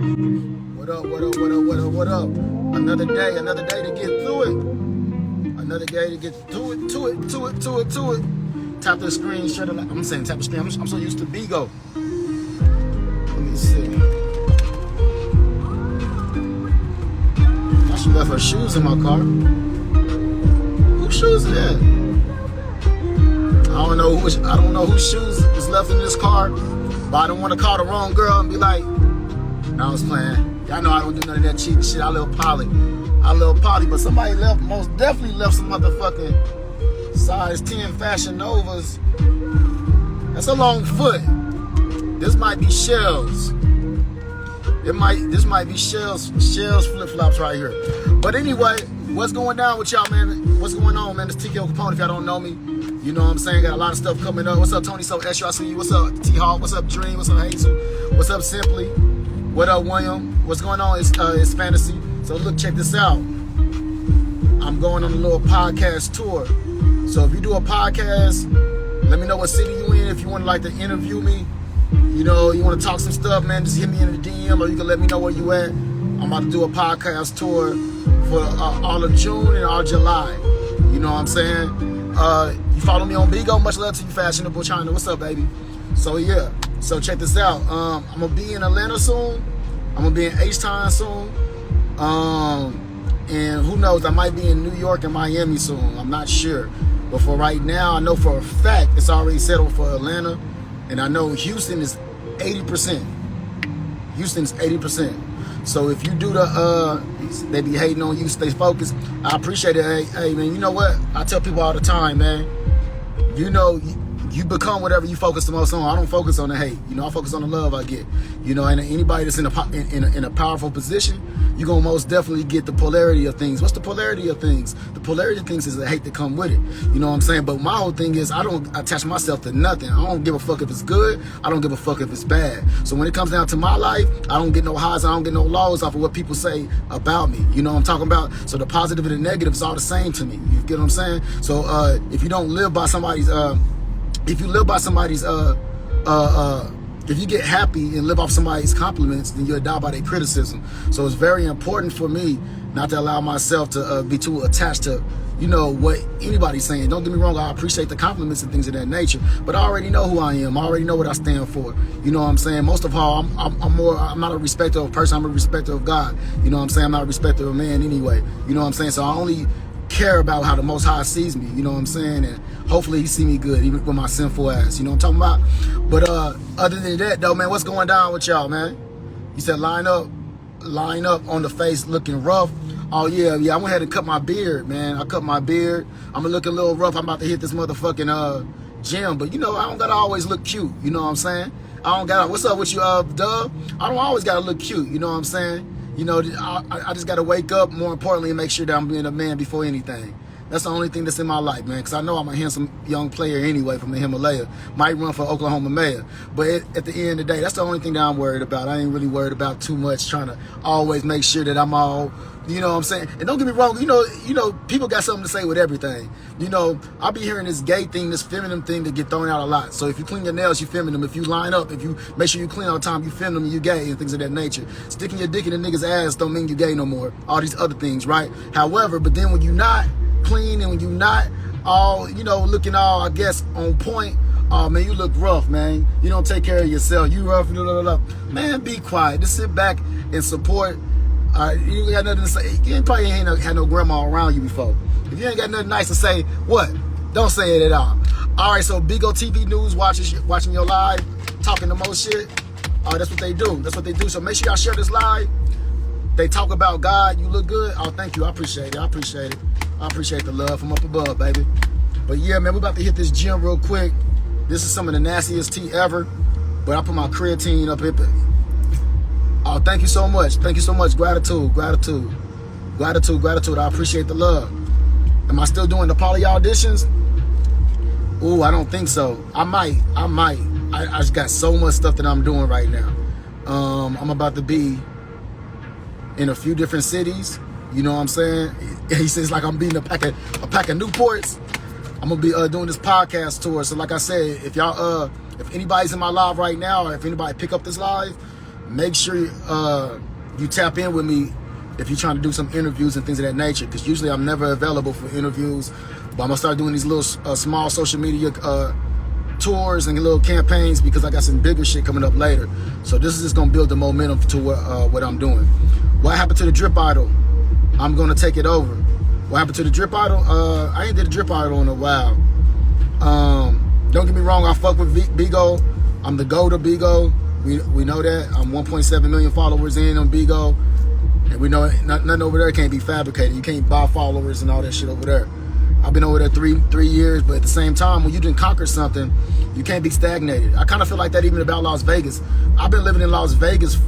What up, what up, what up, what up, what up? Another day to get through it. Another day to get to it. Tap the screen, shut it. I'm saying tap the screen. I'm so used to Bigo. Let me see. She left her shoes in my car. Whose shoes is that? I don't know whose shoes is left in this car, but I don't want to call the wrong girl and be like, "No, I was playing." Y'all know I don't do none of that cheating shit. I love poly, but somebody most definitely left some motherfucking size 10 Fashion Novas. That's a long foot. This might be shells. This might be shells flip-flops right here. But anyway, what's going down with y'all, man? What's going on, man? It's Tko Capone, if y'all don't know me. You know what I'm saying? Got a lot of stuff coming up. What's up, Tony? So SU, I see you. What's up, T-Hawk? What's up, Dream? What's up, Hazel? What's up, Simply? What up, William? What's going on? It's Fantasy. So look, check this out. I'm going on a little podcast tour. So if you do a podcast, let me know what city you in. If you want to like to interview me, you know, you want to talk some stuff, man, just hit me in the DM, or you can let me know where you at. I'm about to do a podcast tour for all of June and all of July. You know what I'm saying? You follow me on Bigo. Much love to you, Fashionable China. What's up, baby? So yeah. So check this out. I'm gonna be in Atlanta soon. I'm gonna be in H-Town soon. And who knows? I might be in New York and Miami soon. I'm not sure. But for right now, I know for a fact it's already settled for Atlanta. And I know Houston is 80%. Houston's 80%. So if you do they be hating on you, stay focused. I appreciate it. Hey, man, you know what? I tell people all the time, man. You know, you become whatever you focus the most on. I don't focus on the hate. You know, I focus on the love I get. You know, and anybody that's in a powerful position, you're going to most definitely get the polarity of things. What's the polarity of things? The polarity of things is the hate that come with it. You know what I'm saying? But my whole thing is I don't attach myself to nothing. I don't give a fuck if it's good. I don't give a fuck if it's bad. So when it comes down to my life, I don't get no highs. I don't get no lows off of what people say about me. You know what I'm talking about? So the positive and the negative is all the same to me. You get what I'm saying? So if you don't live by somebody's... if you live by somebody's, if you get happy and live off somebody's compliments, then you'll die by their criticism. So it's very important for me not to allow myself to be too attached to, you know, what anybody's saying. Don't get me wrong, I appreciate the compliments and things of that nature, but I already know who I am. I already know what I stand for. You know what I'm saying? Most of all, I'm not a respecter of a person. I'm a respecter of God. You know what I'm saying? I'm not a respecter of man anyway. You know what I'm saying? So I only care about how the Most High sees me, you know what I'm saying? And hopefully he see me good, even with my sinful ass, you know what I'm talking about? But other than that, though, man, what's going down with y'all, man? You said line up on the face looking rough. Oh, yeah, I went ahead and cut my beard, man. I cut my beard. I'm looking a little rough. I'm about to hit this motherfucking gym, but, you know, I don't got to always look cute, you know what I'm saying? I don't got to, what's up with you, Dub? I don't always got to look cute, you know what I'm saying? You know, I just got to wake up, more importantly, and make sure that I'm being a man before anything. That's the only thing that's in my life, man, because I know I'm a handsome young player anyway from the Himalaya. Might run for Oklahoma mayor. But at the end of the day, that's the only thing that I'm worried about. I ain't really worried about too much, trying to always make sure that I'm all, you know what I'm saying? And don't get me wrong, you know, people got something to say with everything. You know, I be hearing this gay thing, this feminine thing that get thrown out a lot. So if you clean your nails, you feminine. If you line up, if you make sure you clean all the time, you feminine, you gay, and things of that nature. Sticking your dick in a nigga's ass don't mean you gay no more. All these other things, right? However, but then when you not clean and when you not all, you know, looking all, I guess, on point, oh, man, you look rough, man. You don't take care of yourself. You rough, man, be quiet. Just sit back and support. You ain't got nothing to say. You probably ain't had no grandma around you before. If you ain't got nothing nice to say, what? Don't say it at all. All right, so Bigo TV News watching your live, talking the most shit. That's what they do. That's what they do. So make sure y'all share this live. They talk about God. You look good. Oh, thank you. I appreciate it. I appreciate it. I appreciate the love from up above, baby. But yeah, man, we about to hit this gym real quick. This is some of the nastiest tea ever. But I put my creatine up here. Oh, thank you so much. Thank you so much. Gratitude. I appreciate the love. Am I still doing the poly auditions? Ooh, I don't think so. I might. I just got so much stuff that I'm doing right now. I'm about to be in a few different cities. You know what I'm saying? He says like I'm beating a pack of Newports. I'm gonna be doing this podcast tour. So like I said, if y'all if anybody's in my live right now, or if anybody pick up this live, make sure you tap in with me if you're trying to do some interviews and things of that nature, because usually I'm never available for interviews. But I'm gonna start doing these little small social media tours and little campaigns, because I got some bigger shit coming up later. So this is just gonna build the momentum to what I'm doing. What happened to the drip idol? I'm gonna take it over. What happened to the drip idol? I ain't did a drip idol in a while. Don't get me wrong, I fuck with Bigo. I'm the GO to Bigo. We know that. I'm 1.7 million followers in on Bigo. And we know nothing over there can't be fabricated. You can't buy followers and all that shit over there. I've been over there three years, but at the same time, when you didn't conquer something, you can't be stagnated. I kind of feel like that even about Las Vegas. I've been living in Las Vegas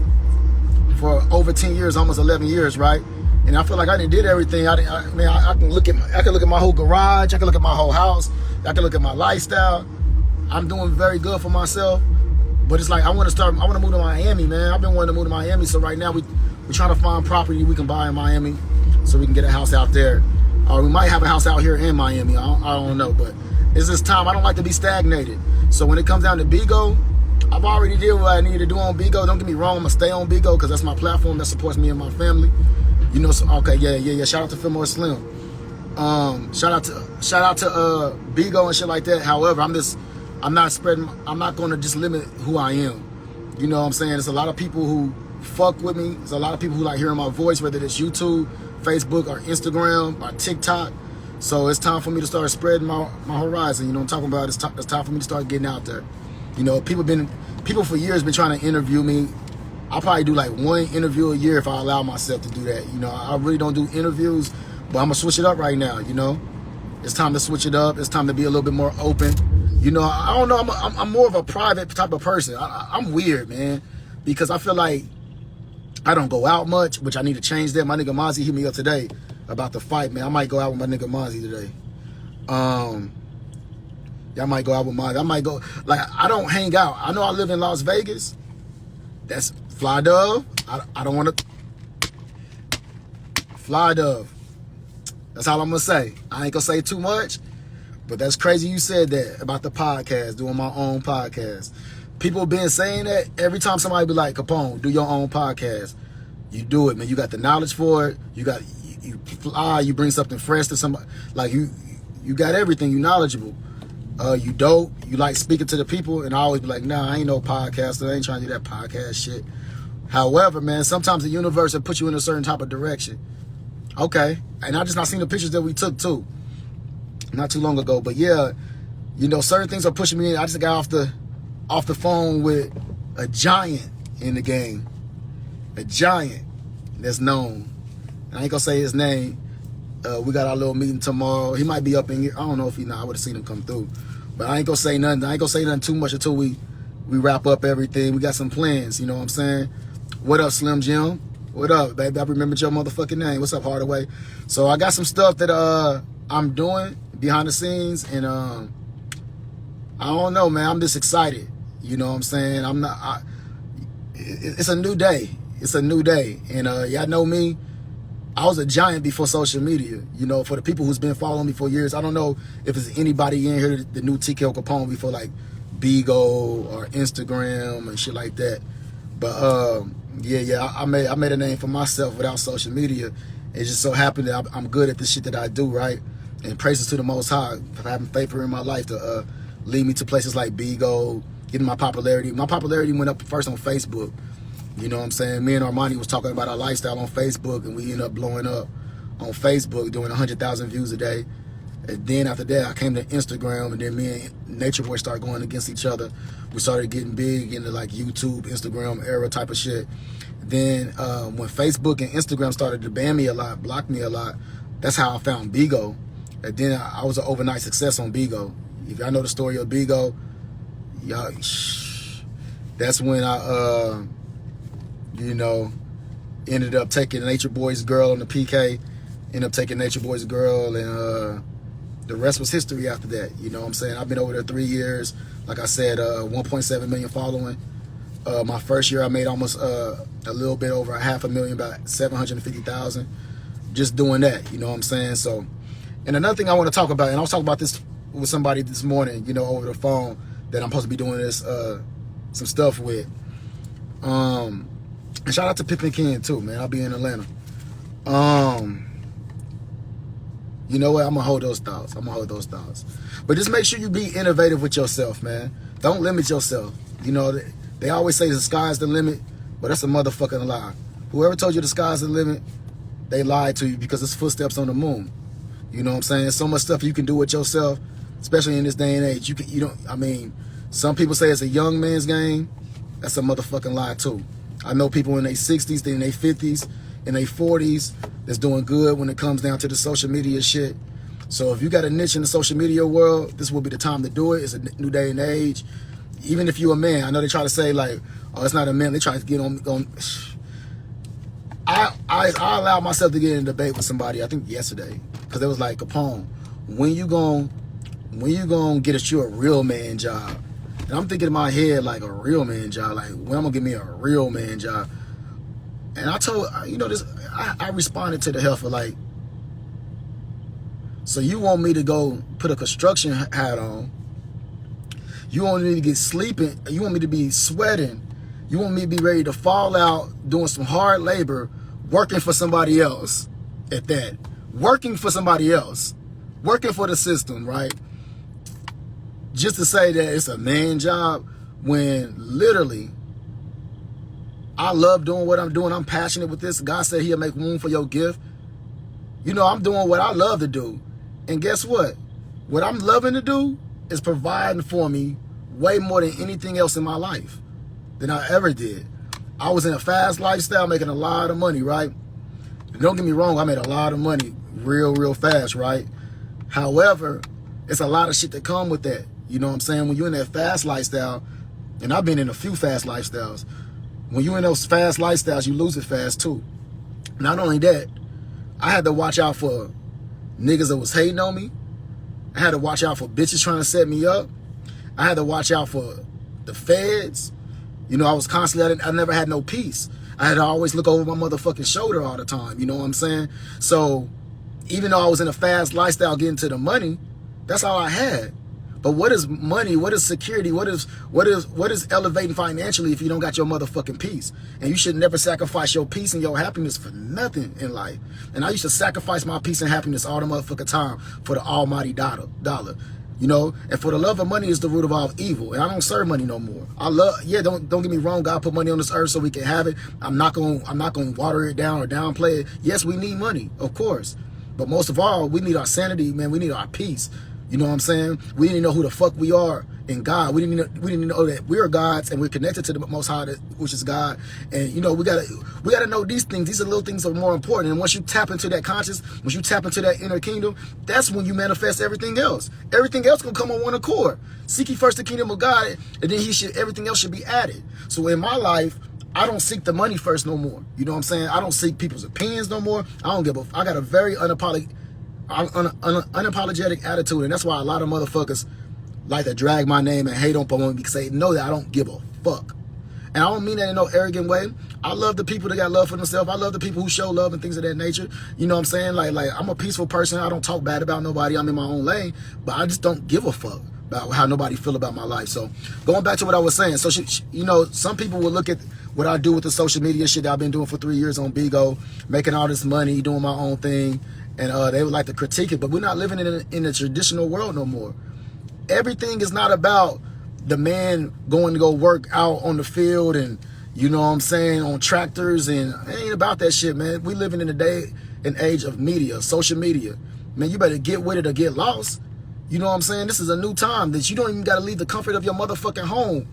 for over 10 years, almost 11 years, right? And I feel like I didn't did everything. I can look at my whole garage. I can look at my whole house. I can look at my lifestyle. I'm doing very good for myself. But it's like I want to move to Miami, man. I've been wanting to move to Miami. So right now we're trying to find property we can buy in Miami so we can get a house out there. Or we might have a house out here in Miami. I don't know. But it's this time. I don't like to be stagnated. So when it comes down to Bigo, I've already did what I needed to do on Bigo. Don't get me wrong. I'm going to stay on Bigo because that's my platform that supports me and my family. You know, so, okay, yeah. Shout out to Fillmore Slim. Shout out to Bigo and shit like that. However, I'm not going to just limit who I am. You know what I'm saying? There's a lot of people who fuck with me. There's a lot of people who like hearing my voice, whether it's YouTube, Facebook, or Instagram, or TikTok. So it's time for me to start spreading my horizon. You know what I'm talking about? It's time for me to start getting out there. You know, people for years been trying to interview me. I'll probably do like one interview a year if I allow myself to do that. You know, I really don't do interviews, but I'm gonna switch it up right now. You know, it's time to switch it up. It's time to be a little bit more open. You know, I don't know. I'm more of a private type of person. I'm weird, man, because I feel like I don't go out much, which I need to change that. My nigga Mozzie hit me up today about the fight, man. I might go out with my nigga Mozzie today. Yeah, I might go out with Mozzie. I might go, like, I don't hang out. I know I live in Las Vegas. That's Fly Dove. I don't want to. Fly Dove. That's all I'm going to say. I ain't going to say too much, but that's crazy you said that about the podcast, doing my own podcast. People been saying that every time somebody be like, Capone, do your own podcast. You do it, man. You got the knowledge for it. You fly, you bring something fresh to somebody. Like, you got everything. You knowledgeable. You dope. You like speaking to the people. And I always be like, nah, I ain't no podcaster. I ain't trying to do that podcast shit. However, man, sometimes the universe will put you in a certain type of direction. Okay. And I just not seen the pictures that we took, too. Not too long ago. But, yeah, you know, certain things are pushing me in. I just got off the phone with a giant in the game. A giant that's known. And I ain't gonna say his name. We got our little meeting tomorrow. He might be up in here. I don't know if he not. I would have seen him come through. But I ain't gonna say nothing. I ain't gonna say nothing too much until we wrap up everything. We got some plans, you know what I'm saying? What up, Slim Jim? What up, baby? I remembered your motherfucking name. What's up, Hardaway? So I got some stuff that I'm doing behind the scenes, and I don't know, man. I'm just excited. You know what I'm saying? It's a new day. It's a new day. And y'all know me. I was a giant before social media. You know, for the people who's been following me for years, I don't know if there's anybody in here that knew Tko Capone before, like Bigo or Instagram and shit like that. But yeah, I made a name for myself without social media. It just so happened that I'm good at the shit that I do, right? And praises to the Most High for having favor in my life to lead me to places like Bigo, getting my popularity. My popularity went up first on Facebook. You know what I'm saying? Me and Armani was talking about our lifestyle on Facebook, and we ended up blowing up on Facebook, doing 100,000 views a day. And then after that, I came to Instagram, and then me and Nature Boy started going against each other. We started getting big into like YouTube, Instagram era type of shit. Then when Facebook and Instagram started to ban me a lot, block me a lot, that's how I found Bigo. And then I was an overnight success on Bigo. If y'all know the story of Bigo, y'all, that's when I, you know, ended up taking Nature Boy's girl on the PK, ended up taking Nature Boy's girl, and the rest was history after that. You know what I'm saying? I've been over there 3 years. Like I said, 1.7 million following. My first year, I made almost a little bit over 500,000, about 750,000, just doing that. You know what I'm saying? So, and another thing I want to talk about, and I was talking about this with somebody this morning, you know, over the phone, that I'm supposed to be doing this some stuff with. And shout out to Pippin King too, man. I'll be in Atlanta. You know what? I'm gonna hold those thoughts. But just make sure you be innovative with yourself, man. Don't limit yourself. You know, they always say the sky's the limit, but that's a motherfucking lie. Whoever told you the sky's the limit, they lied to you, because it's footsteps on the moon. You know what I'm saying? So much stuff you can do with yourself, especially in this day and age. Some people say it's a young man's game. That's a motherfucking lie too. I know people in their 60s, in their 50s, in their 40s that's doing good when it comes down to the social media shit. So if you got a niche in the social media world, this will be the time to do it. It's a new day and age. Even if you're a man, I know they try to say like, oh, it's not a man. They try to get on. I allowed myself to get in a debate with somebody, I think yesterday, because it was like, Capone, when you gonna get you a real man job? And I'm thinking in my head like, a real man job, like when I'm gonna get me a real man job? And I told, I responded to the heifer like, so you want me to go put a construction hat on? You want me to get sleeping? You want me to be sweating? You want me to be ready to fall out doing some hard labor, working for somebody else at that? Working for somebody else. Working for the system, right? Just to say that it's a man job, when literally I love doing what I'm doing. I'm passionate with this. God said he'll make room for your gift. You know, I'm doing what I love to do. And guess what? What I'm loving to do is providing for me way more than anything else in my life than I ever did. I was in a fast lifestyle, making a lot of money, right? Don't get me wrong, I made a lot of money real fast, right? However, it's a lot of shit that come with that. You know what I'm saying? When you're in that fast lifestyle, and I've been in a few fast lifestyles, when you're in those fast lifestyles, you lose it fast too. Not only that, I had to watch out for niggas that was hating on me. I had to watch out for bitches trying to set me up. I had to watch out for the feds. You know, I was constantly, I never had no peace. I had to always look over my motherfucking shoulder all the time. You know what I'm saying? So even though I was in a fast lifestyle getting to the money, that's all I had. But what is money? What is security? What is elevating financially if you don't got your motherfucking peace? And you should never sacrifice your peace and your happiness for nothing in life. And I used to sacrifice my peace and happiness all the motherfucking time for the almighty dollar. You know, and for the love of money is the root of all evil. And I don't serve money no more. Don't get me wrong, God put money on this earth so we can have it. I'm not gonna water it down or downplay it. Yes, we need money, of course. But most of all, we need our sanity, man. We need our peace. You know what I'm saying? We didn't know who the fuck we are in God. We didn't know that we're gods and we're connected to the Most High, which is God. And you know, we gotta know these things. These are little things that are more important. And once you tap into that conscious, once you tap into that inner kingdom, that's when you manifest everything else. Everything else gonna come on one accord. Seek ye first the kingdom of God, and then everything else should be added. So in my life, I don't seek the money first no more. You know what I'm saying? I don't seek people's opinions no more. I got a very unapologetic attitude, and that's why a lot of motherfuckers like to drag my name and hate on me, because they know that I don't give a fuck. And I don't mean that in no arrogant way. I love the people that got love for themselves. I love the people who show love and things of that nature. You know what I'm saying? Like I'm a peaceful person. I don't talk bad about nobody. I'm in my own lane, but I just don't give a fuck about how nobody feel about my life. So going back to what I was saying, so you know, some people will look at what I do with the social media shit that I've been doing for 3 years on Bigo, making all this money, doing my own thing. And they would like to critique it, but we're not living in a traditional world no more. Everything is not about the man going to go work out on the field and, you know what I'm saying, on tractors, and it ain't about that shit, man. We living in a day and age of media, social media. Man, you better get with it or get lost. You know what I'm saying? This is a new time that you don't even got to leave the comfort of your motherfucking home.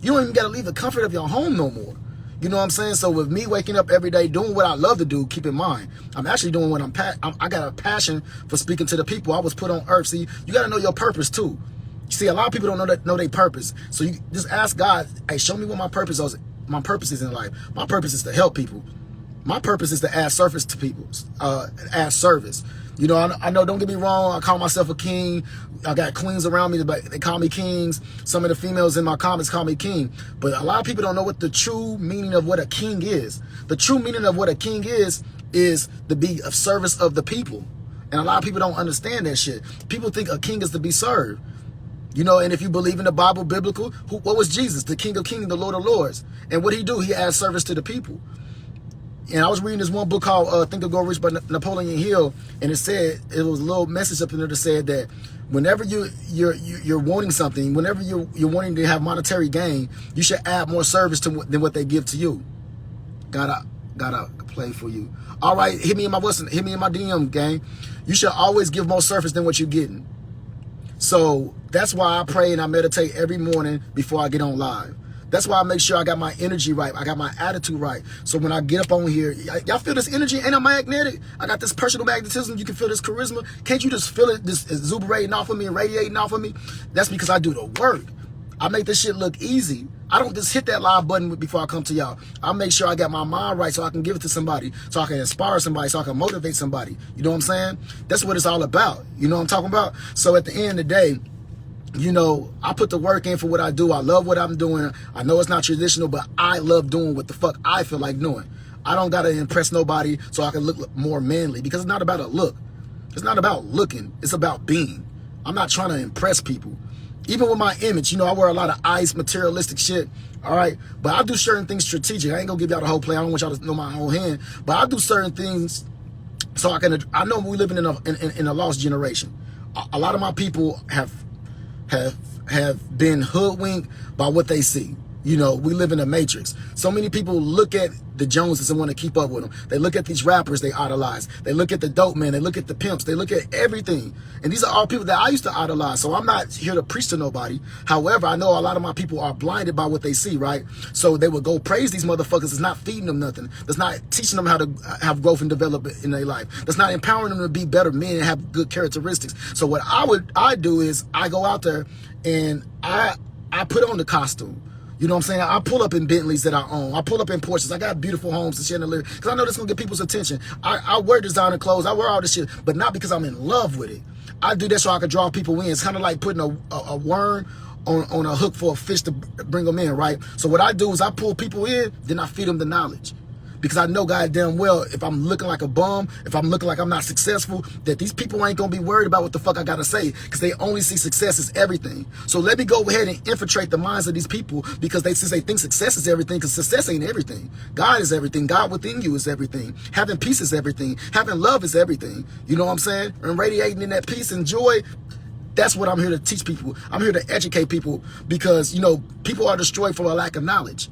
You don't even got to leave the comfort of your home no more. You know what I'm saying? So with me waking up every day doing what I love to do, keep in mind, I'm actually doing what I got a passion for speaking to the people. I was put on earth. See, you got to know your purpose too. You see, a lot of people don't know their purpose. So you just ask God, hey, show me what my purpose is. My purpose is in life. My purpose is to help people. My purpose is to add service to people. Add service. You know, I know, don't get me wrong, I call myself a king. I got queens around me, but they call me kings. Some of the females in my comments call me king. But a lot of people don't know what the true meaning of what a king is. The true meaning of what a king is to be of service of the people. And a lot of people don't understand that shit. People think a king is to be served. You know, and if you believe in the Bible, biblical, what was Jesus? The King of Kings, the Lord of Lords. And what did he do? He added service to the people. And I was reading this one book called Think and Grow Rich by Napoleon Hill, and it said, it was a little message up in there that said that whenever you're wanting something, whenever you're wanting to have monetary gain, you should add more service than what they give to you. Gotta play for you. All right, hit me in my DM, gang. You should always give more service than what you're getting. So that's why I pray and I meditate every morning before I get on live. That's why I make sure I got my energy right. I got my attitude right. So when I get up on here, y'all feel this energy? Ain't I magnetic? I got this personal magnetism. You can feel this charisma. Can't you just feel it, this exuberating off of me and radiating off of me? That's because I do the work. I make this shit look easy. I don't just hit that live button before I come to y'all. I make sure I got my mind right so I can give it to somebody, so I can inspire somebody, so I can motivate somebody. You know what I'm saying? That's what it's all about. You know what I'm talking about? So at the end of the day, you know, I put the work in for what I do. I love what I'm doing. I know it's not traditional, but I love doing what the fuck I feel like doing. I don't got to impress nobody so I can look more manly, because it's not about a look. It's not about looking. It's about being. I'm not trying to impress people. Even with my image, you know, I wear a lot of ice, materialistic shit, all right? But I do certain things strategic. I ain't gonna give y'all the whole play. I don't want y'all to know my whole hand. But I do certain things so I know we're living in a lost generation. A lot of my people have been hoodwinked by what they see. You know, we live in a matrix. So many people look at the Joneses and want to keep up with them. They look at these rappers they idolize. They look at the dope men. They look at the pimps. They look at everything. And these are all people that I used to idolize. So I'm not here to preach to nobody. However, I know a lot of my people are blinded by what they see, right? So they would go praise these motherfuckers. It's not feeding them nothing. That's not teaching them how to have growth and development in their life. That's not empowering them to be better men and have good characteristics. So what I do is I go out there and I put on the costume. You know what I'm saying? I pull up in Bentleys that I own. I pull up in Porsches. I got beautiful homes and shit in the living, because I know that's going to get people's attention. I wear designer clothes. I wear all this shit, but not because I'm in love with it. I do that so I can draw people in. It's kind of like putting a worm on a hook for a fish to bring them in, right? So what I do is I pull people in, then I feed them the knowledge. Because I know goddamn well, if I'm looking like a bum, if I'm looking like I'm not successful, that these people ain't gonna be worried about what the fuck I gotta say, because they only see success as everything. So let me go ahead and infiltrate the minds of these people, because since they think success is everything, because success ain't everything. God is everything. God within you is everything. Having peace is everything. Having love is everything. You know what I'm saying? And radiating in that peace and joy, that's what I'm here to teach people. I'm here to educate people, because, you know, people are destroyed for a lack of knowledge.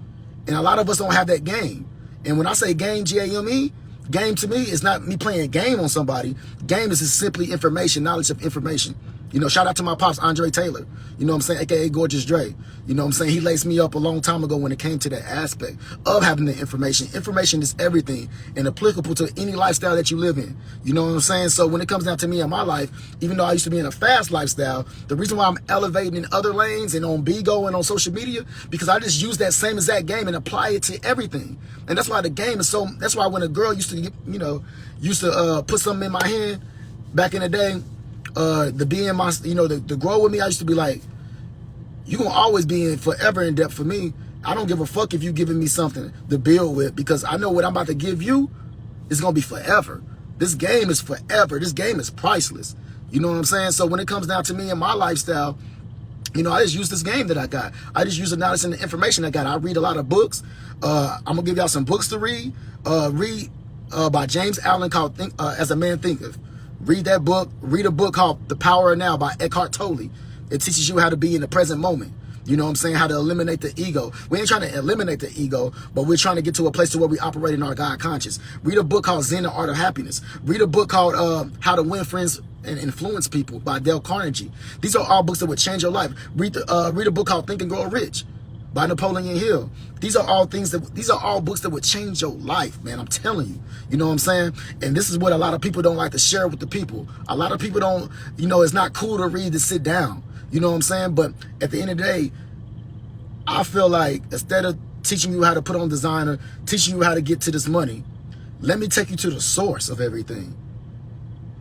And a lot of us don't have that game. And when I say game, G-A-M-E, game to me is not me playing a game on somebody. Game is just simply information, knowledge of information. You know, shout out to my pops, Andre Taylor. You know what I'm saying? AKA Gorgeous Dre. You know what I'm saying? He laced me up a long time ago when it came to that aspect of having the information. Information is everything and applicable to any lifestyle that you live in. You know what I'm saying? So when it comes down to me in my life, even though I used to be in a fast lifestyle, the reason why I'm elevating in other lanes and on Bigo and on social media, because I just use that same exact game and apply it to everything. And that's why the game is so, that's why when a girl used to put something in my hand back in the day, the being my, you know, the grow with me, I used to be like, you gonna always be in forever in depth for me. I don't give a fuck if you giving me something to build with, because I know what I'm about to give you is gonna be forever. This game is forever. This game is priceless. You know what I'm saying? So when it comes down to me and my lifestyle, you know, I just use this game that I got. I just use the knowledge and the information I got. I read a lot of books. I'm gonna give y'all some books to read. By James Allen called As a Man Thinketh. Read that book. Read a book called The Power of Now by Eckhart Tolle. It teaches you how to be in the present moment. You know what I'm saying? How to eliminate the ego. We ain't trying to eliminate the ego, but we're trying to get to a place to where we operate in our God conscious. Read a book called Zen, The Art of Happiness. Read a book called How to Win Friends and Influence People by Dale Carnegie. These are all books that would change your life. Read a book called Think and Grow Rich by Napoleon Hill. These are all books that would change your life, man. I'm telling you. You know what I'm saying? And this is what a lot of people don't like to share with the people. A lot of people don't, you know, it's not cool to read to sit down. You know what I'm saying? But at the end of the day, I feel like instead of teaching you how to put on designer, teaching you how to get to this money, let me take you to the source of everything.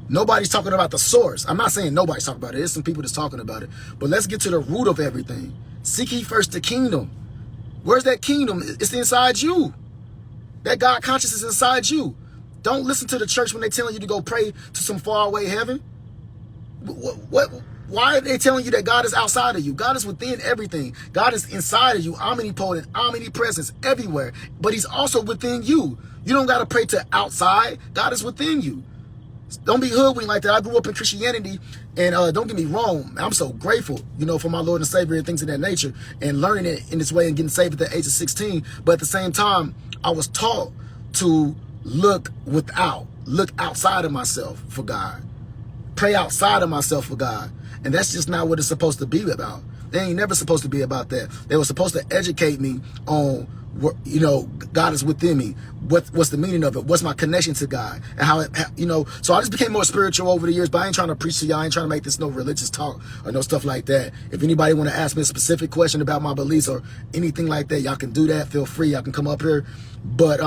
Nobody's talking about the source. I'm not saying nobody's talking about it. There's some people that's talking about it. But let's get to the root of everything. Seek ye first the kingdom. Where's that kingdom? It's inside you. That God consciousness is inside you. Don't listen to the church when they're telling you to go pray to some faraway heaven. Why are they telling you that God is outside of you? God is within everything. God is inside of you, omnipotent, omnipresence, everywhere. But he's also within you. You don't got to pray to outside. God is within you. Don't be hoodwinked like that. I grew up in Christianity, and don't get me wrong, I'm so grateful, you know, for my Lord and Savior and things of that nature, and learning it in this way and getting saved at the age of 16. But at the same time, I was taught to look outside of myself for God. Pray outside of myself for God. And that's just not what it's supposed to be about. They ain't never supposed to be about that. They were supposed to educate me on, you know, God is within me. What's the meaning of it? What's my connection to God? And how it, you know, so I just became more spiritual over the years, but I ain't trying to preach to y'all. I ain't trying to make this no religious talk or no stuff like that. If anybody want to ask me a specific question about my beliefs or anything like that, y'all can do that. Feel free. Y'all can come up here. But,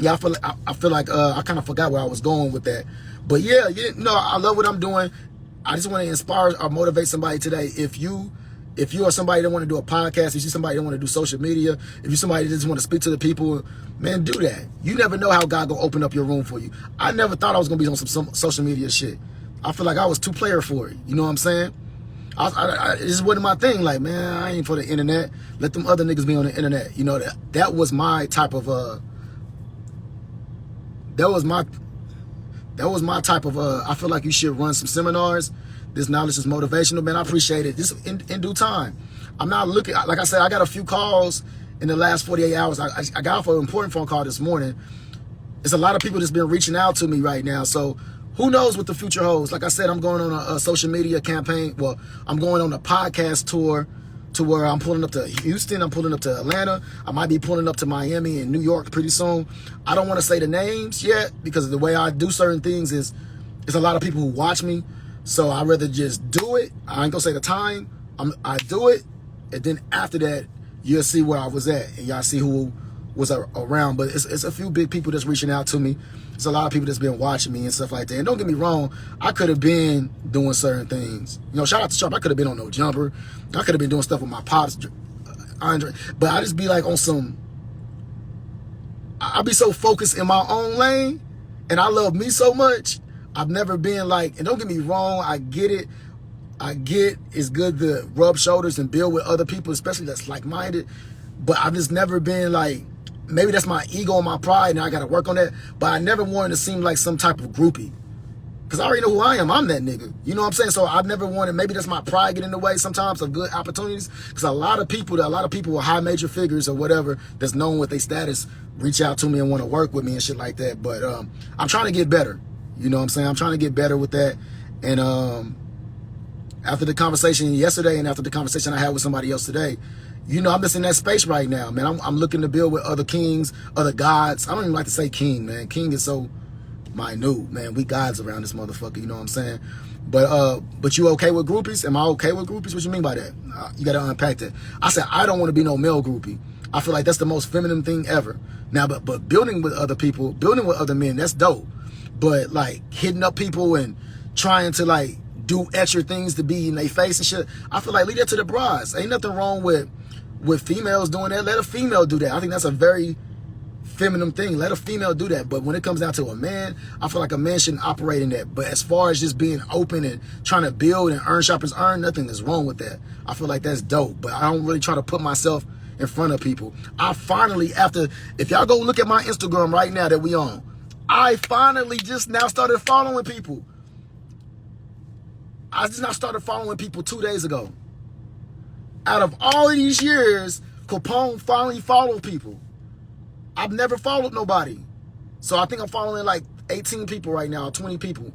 yeah, I feel like I kind of forgot where I was going with that. But yeah, I love what I'm doing. I just want to inspire or motivate somebody today. If you are somebody that want to do a podcast, if you're somebody that want to do social media, if you're somebody that just want to speak to the people, man, do that. You never know how God gonna open up your room for you. I never thought I was gonna be on some social media shit. I feel like I was too player for it. You know what I'm saying? It just wasn't my thing. Like, man, I ain't for the internet. Let them other niggas be on the internet. You know, that was my type of I feel like you should run some seminars. This knowledge is motivational, man. I appreciate it. This in due time. I'm not looking, like I said, I got a few calls in the last 48 hours. I got off an important phone call this morning. There's a lot of people that's been reaching out to me right now. So who knows what the future holds? Like I said, I'm going on a social media campaign. Well, I'm going on a podcast tour to where I'm pulling up to Houston, I'm pulling up to Atlanta, I might be pulling up to Miami and New York pretty soon. I don't want to say the names yet because the way I do certain things is a lot of people who watch me, so I'd rather just do it. I ain't gonna say the time, I do it, and then after that, you'll see where I was at, and y'all see who was around. But it's a few big people that's reaching out to me. There's a lot of people that's been watching me and stuff like that. And don't get me wrong, I could have been doing certain things. You know, shout out to Trump. I could have been on No Jumper. I could have been doing stuff with my pops, Andre. But I just be like on some, I be so focused in my own lane, and I love me so much. I've never been like, and don't get me wrong, I get it. I get it's good to rub shoulders and build with other people, especially that's like-minded. But I've just never been like, maybe that's my ego and my pride, and I got to work on that. But I never wanted to seem like some type of groupie. Because I already know who I am. I'm that nigga. You know what I'm saying? So I've never wanted, maybe that's my pride get in the way sometimes of good opportunities. Because a lot of people with high major figures or whatever that's known with their status reach out to me and want to work with me and shit like that. But I'm trying to get better. You know what I'm saying? I'm trying to get better with that. And after the conversation yesterday and after the conversation I had with somebody else today, you know, I'm just in that space right now, man. I'm looking to build with other kings, other gods. I don't even like to say king, man. King is so minute, man. We gods around this motherfucker, you know what I'm saying? But you okay with groupies? Am I okay with groupies? What you mean by that? You got to unpack that. I said, I don't want to be no male groupie. I feel like that's the most feminine thing ever. Now, but building with other people, building with other men, that's dope. But like hitting up people and trying to like do extra things to be in their face and shit, I feel like leave that to the brides. Ain't nothing wrong with females doing that. Let a female do that. I think that's a very feminine thing. Let a female do that. But when it comes down to a man, I feel like a man shouldn't operate in that. But as far as just being open and trying to build and earn shoppers earn, nothing is wrong with that. I feel like that's dope. But I don't really try to put myself in front of people. I finally, if y'all go look at my Instagram right now that we on, I finally just now started following people. I just now started following people 2 days ago. Out of all of these years, Capone finally followed people. I've never followed nobody. So I think I'm following like 18 people right now, 20 people.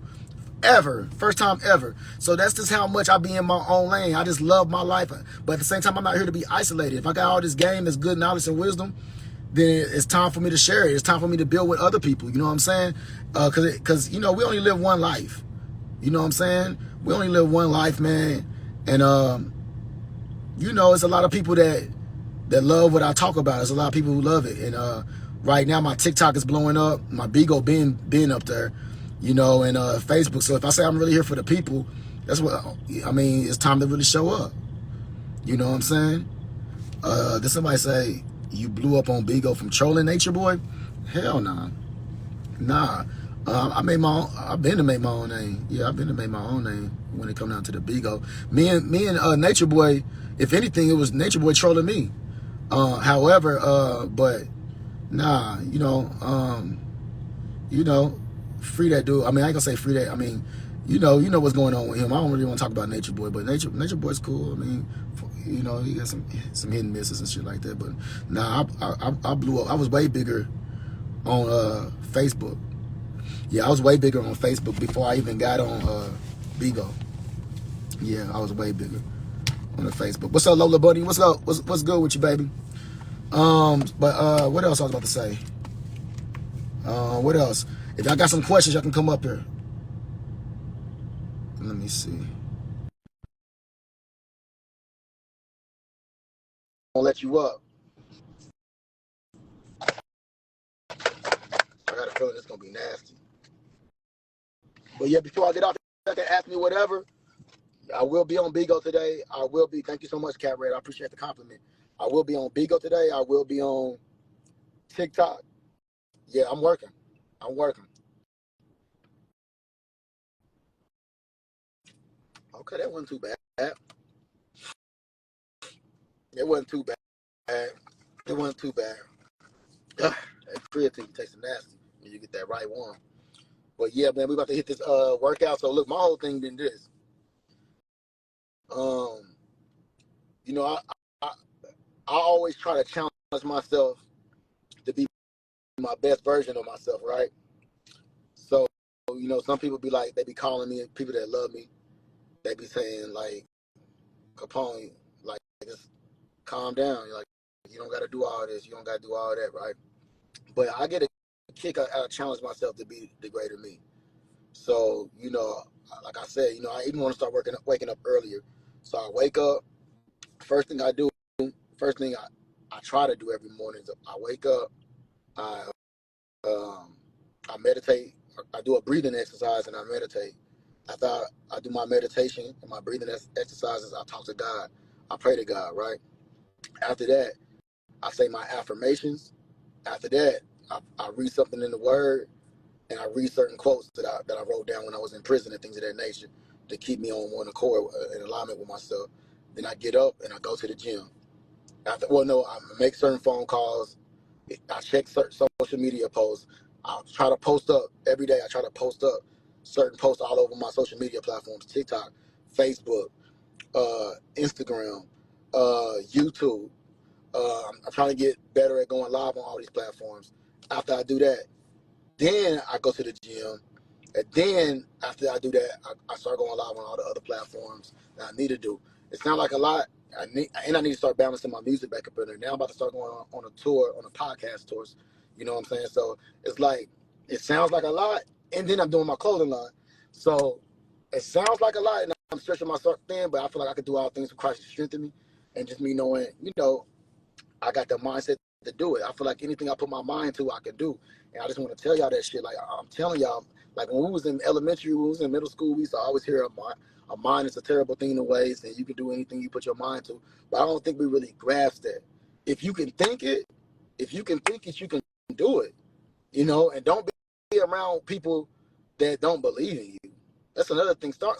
Ever. First time ever. So that's just how much I be in my own lane. I just love my life. But at the same time, I'm not here to be isolated. If I got all this game, that's good knowledge and wisdom, then it's time for me to share it. It's time for me to build with other people. You know what I'm saying? Because you know, we only live one life. You know what I'm saying? We only live one life, man. And, you know, it's a lot of people that love what I talk about. There's a lot of people who love it. And right now, my TikTok is blowing up. My Bigo being up there, you know, and Facebook. So if I say I'm really here for the people, that's what, I mean, it's time to really show up. You know what I'm saying? Did somebody say you blew up on Bigo from trolling Nature Boy? Hell nah. Nah. I made my own. I've been to make my own name. Yeah, I've been to make my own name when it come down to the Bigo. Me and Nature Boy. If anything, it was Nature Boy trolling me. However, but nah, free that dude. I mean, I ain't gonna say free that. I mean, you know what's going on with him. I don't really want to talk about Nature Boy, but Nature Boy's cool. I mean, he got some hidden misses and shit like that. But nah, I blew up. I was way bigger on Facebook. Yeah, I was way bigger on Facebook before I even got on Bigo. Yeah, I was way bigger on the Facebook. What's up, Lola Buddy? What's up? What's good with you, baby? But what else I was about to say? What else? If y'all got some questions, y'all can come up here. Let me see. I'll let you up. I got a feeling it's gonna be nasty. But yeah, before I get off, you can ask me whatever. I will be on Bigo today. I will be. Thank you so much, Cat Red. I appreciate the compliment. I will be on Bigo today. I will be on TikTok. Yeah, I'm working. I'm working. Okay, that wasn't too bad. It wasn't too bad. It wasn't too bad. That creatine tastes nasty when you get that right one. But yeah, man, we about to hit this workout. So look, my whole thing been this. Um, I always try to challenge myself to be my best version of myself, right? So, some people be like, they be calling me, people that love me, they be saying like, Capone, like, just calm down. You're like, you don't got to do all this. You don't got to do all that, right? But I get a kick out of challenge myself to be the greater me. So, like I said, I even want to start waking up earlier. So I wake up. First thing I try to do every morning is I wake up. I I meditate. I do a breathing exercise and I meditate. After I do my meditation and my breathing exercises, I talk to God. I pray to God, right? After that, I say my affirmations. After that, I read something in the Word, and I read certain quotes that I wrote down when I was in prison and things of that nature to keep me on one accord in alignment with myself. Then I get up and I go to the gym. I make certain phone calls. I check certain social media posts. I try to post up every day. I try to post up certain posts all over my social media platforms: TikTok, Facebook, Instagram, YouTube. I'm trying to get better at going live on all these platforms. After I do that, then I go to the gym. And then after I do that, I start going live on all the other platforms that I need to do. It sounds like a lot. I need to start balancing my music back up in there. Now I'm about to start going on a tour, on a podcast tours. You know what I'm saying? So it's like, it sounds like a lot. And then I'm doing my clothing line. So it sounds like a lot, and I'm stretching myself thin, but I feel like I can do all things with Christ to strengthen me. And just me knowing, I got the mindset to do it. I feel like anything I put my mind to, I can do. And I just want to tell y'all that shit. Like, I'm telling y'all, like when we was in elementary, when we was in middle school, we used to always hear a mind is a terrible thing in ways, and you can do anything you put your mind to. But I don't think we really grasp that. If you can think it, you can do it. And don't be around people that don't believe in you. That's another thing. Start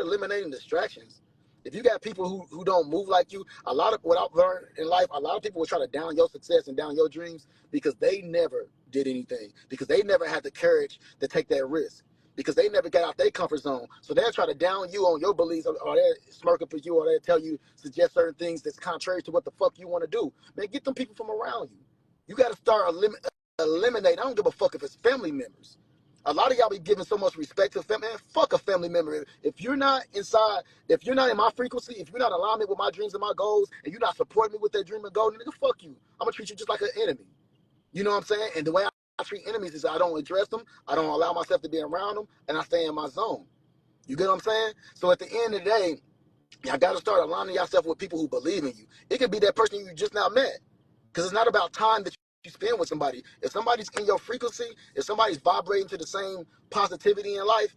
eliminating distractions. If you got people who don't move like you, a lot of what I've learned in life, a lot of people will try to down your success and down your dreams because they never did anything, because they never had the courage to take that risk, because they never got out their comfort zone. So they'll try to down you on your beliefs, or they'll smirk up at you, or they'll tell you, suggest certain things that's contrary to what the fuck you want to do. Man, get them people from around you. You got to start eliminate. I don't give a fuck if it's family members. A lot of y'all be giving so much respect to family. Man, fuck a family member. If you're not inside, if you're not in my frequency, if you're not in alignment with my dreams and my goals, and you're not supporting me with that dream and goal, nigga, fuck you. I'm gonna treat you just like an enemy. You know what I'm saying? And the way I treat enemies is I don't address them, I don't allow myself to be around them, and I stay in my zone. You get what I'm saying? So at the end of the day, y'all gotta start aligning yourself with people who believe in you. It could be that person you just now met. Because it's not about time that you spend with somebody. If somebody's in your frequency, if somebody's vibrating to the same positivity in life,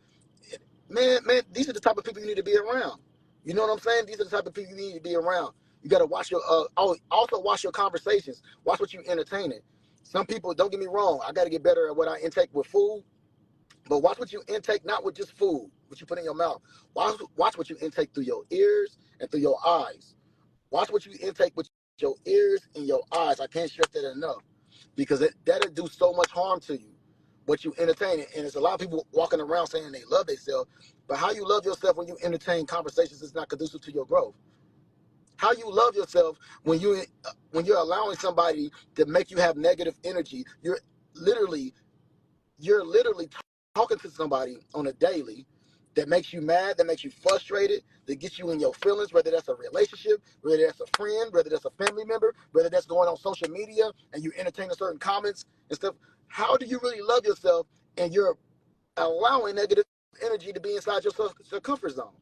man, these are the type of people you need to be around. You know what I'm saying? These are the type of people you need to be around. You got to watch your, also watch your conversations. Watch what you entertaining. Some people, don't get me wrong, I got to get better at what I intake with food. But watch what you intake, not with just food, what you put in your mouth. Watch what you intake through your ears and through your eyes. Watch what you intake with your ears and your eyes. I can't stress that enough because that'll do so much harm to you. What you entertain, and there's a lot of people walking around saying they love themselves, but how you love yourself when you entertain conversations is not conducive to your growth. How you love yourself when you're allowing somebody to make you have negative energy. Literally you're literally talking to somebody on a daily that makes you mad, that makes you frustrated, that gets you in your feelings, whether that's a relationship, whether that's a friend, whether that's a family member, whether that's going on social media and you entertain certain comments and stuff. How do you really love yourself and you're allowing negative energy to be inside your comfort zone?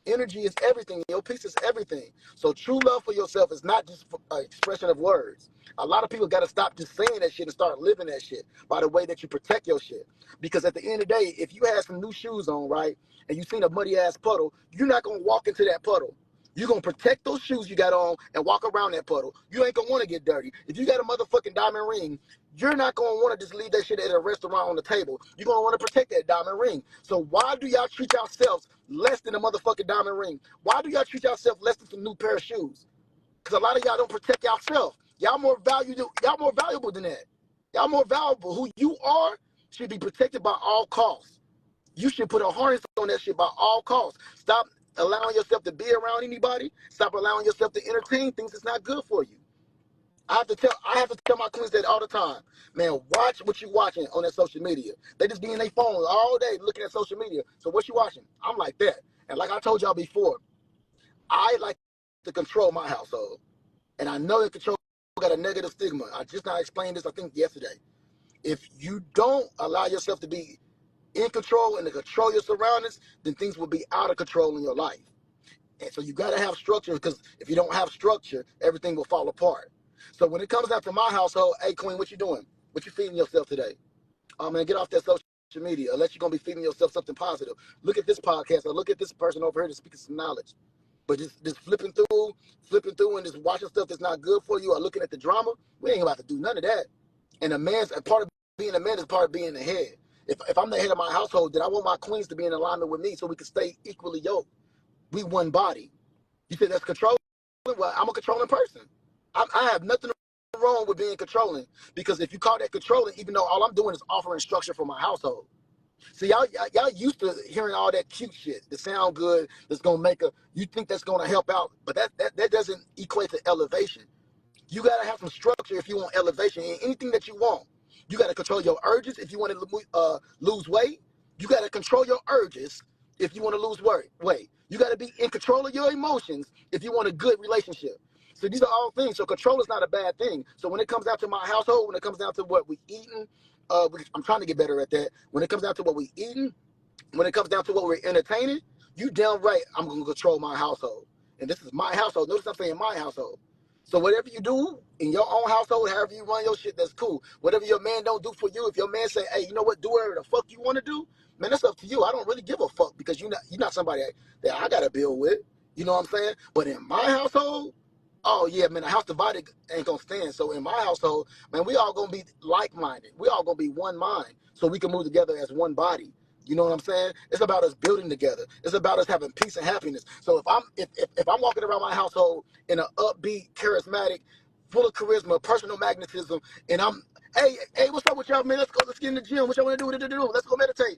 Energy is everything. Your peace is everything. So true love for yourself is not just an expression of words. A lot of people got to stop just saying that shit and start living that shit by the way that you protect your shit. Because at the end of the day, if you had some new shoes on, right, and you seen a muddy ass puddle, you're not going to walk into that puddle. You're going to protect those shoes you got on and walk around that puddle. You ain't going to want to get dirty. If you got a motherfucking diamond ring, you're not going to want to just leave that shit at a restaurant on the table. You're going to want to protect that diamond ring. So why do y'all treat yourselves less than a motherfucking diamond ring? Why do y'all treat yourself less than some new pair of shoes? Because a lot of y'all don't protect yourself. Y'all more valuable than that. Y'all more valuable. Who you are should be protected by all costs. You should put a harness on that shit by all costs. Stop allowing yourself to be around anybody. Stop allowing yourself to entertain things that's not good for you. I have to tell my queens that all the time. Man, watch what you watching on that social media. They just be in their phones all day looking at social media. So what you watching? I'm like that. And like I told y'all before, I like to control my household. And I know that control got a negative stigma. I just now explained this, I think, yesterday. If you don't allow yourself to be in control and to control your surroundings, then things will be out of control in your life. And so you got to have structure, because if you don't have structure, everything will fall apart. So when it comes down to my household, hey, Queen, what you doing? What you feeding yourself today? Man, get off that social media, unless you're going to be feeding yourself something positive. Look at this podcast, or look at this person over here that's speaking some knowledge. But just flipping through and just watching stuff that's not good for you, or looking at the drama, we ain't about to do none of that. And a part of being a man is part of being the head. If I'm the head of my household, then I want my queens to be in alignment with me so we can stay equally yoked. We one body. You say that's controlling? Well, I'm a controlling person. I have nothing wrong with being controlling, because if you call that controlling, even though all I'm doing is offering structure for my household. See, y'all used to hearing all that cute shit that sound good, that's gonna you think that's gonna help out, but that doesn't equate to elevation. You gotta have some structure if you want elevation in anything that you want. You gotta control your urges if you want to lose weight. You gotta control your urges if you want to lose weight. You gotta be in control of your emotions if you want a good relationship. So these are all things. So control is not a bad thing. So when it comes down to my household, when it comes down to what we eating, I'm trying to get better at that. When it comes down to what we eating, when it comes down to what we're entertaining, you damn right I'm gonna control my household. And this is my household. Notice I'm saying my household. So whatever you do in your own household, however you run your shit, that's cool. Whatever your man don't do for you, if your man say, hey, you know what, do whatever the fuck you want to do, man, that's up to you. I don't really give a fuck, because you're not somebody that I gotta build with. You know what I'm saying? But in my household, oh yeah, man, the house divided ain't gonna stand. So in my household, man, we all gonna be like-minded. We all gonna be one mind, so we can move together as one body. You know what I'm saying? It's about us building together. It's about us having peace and happiness. So if I'm walking around my household in an upbeat, charismatic, full of charisma, personal magnetism, and hey, what's up with y'all, man? Let's get in the gym. What y'all want to do? Let's go meditate.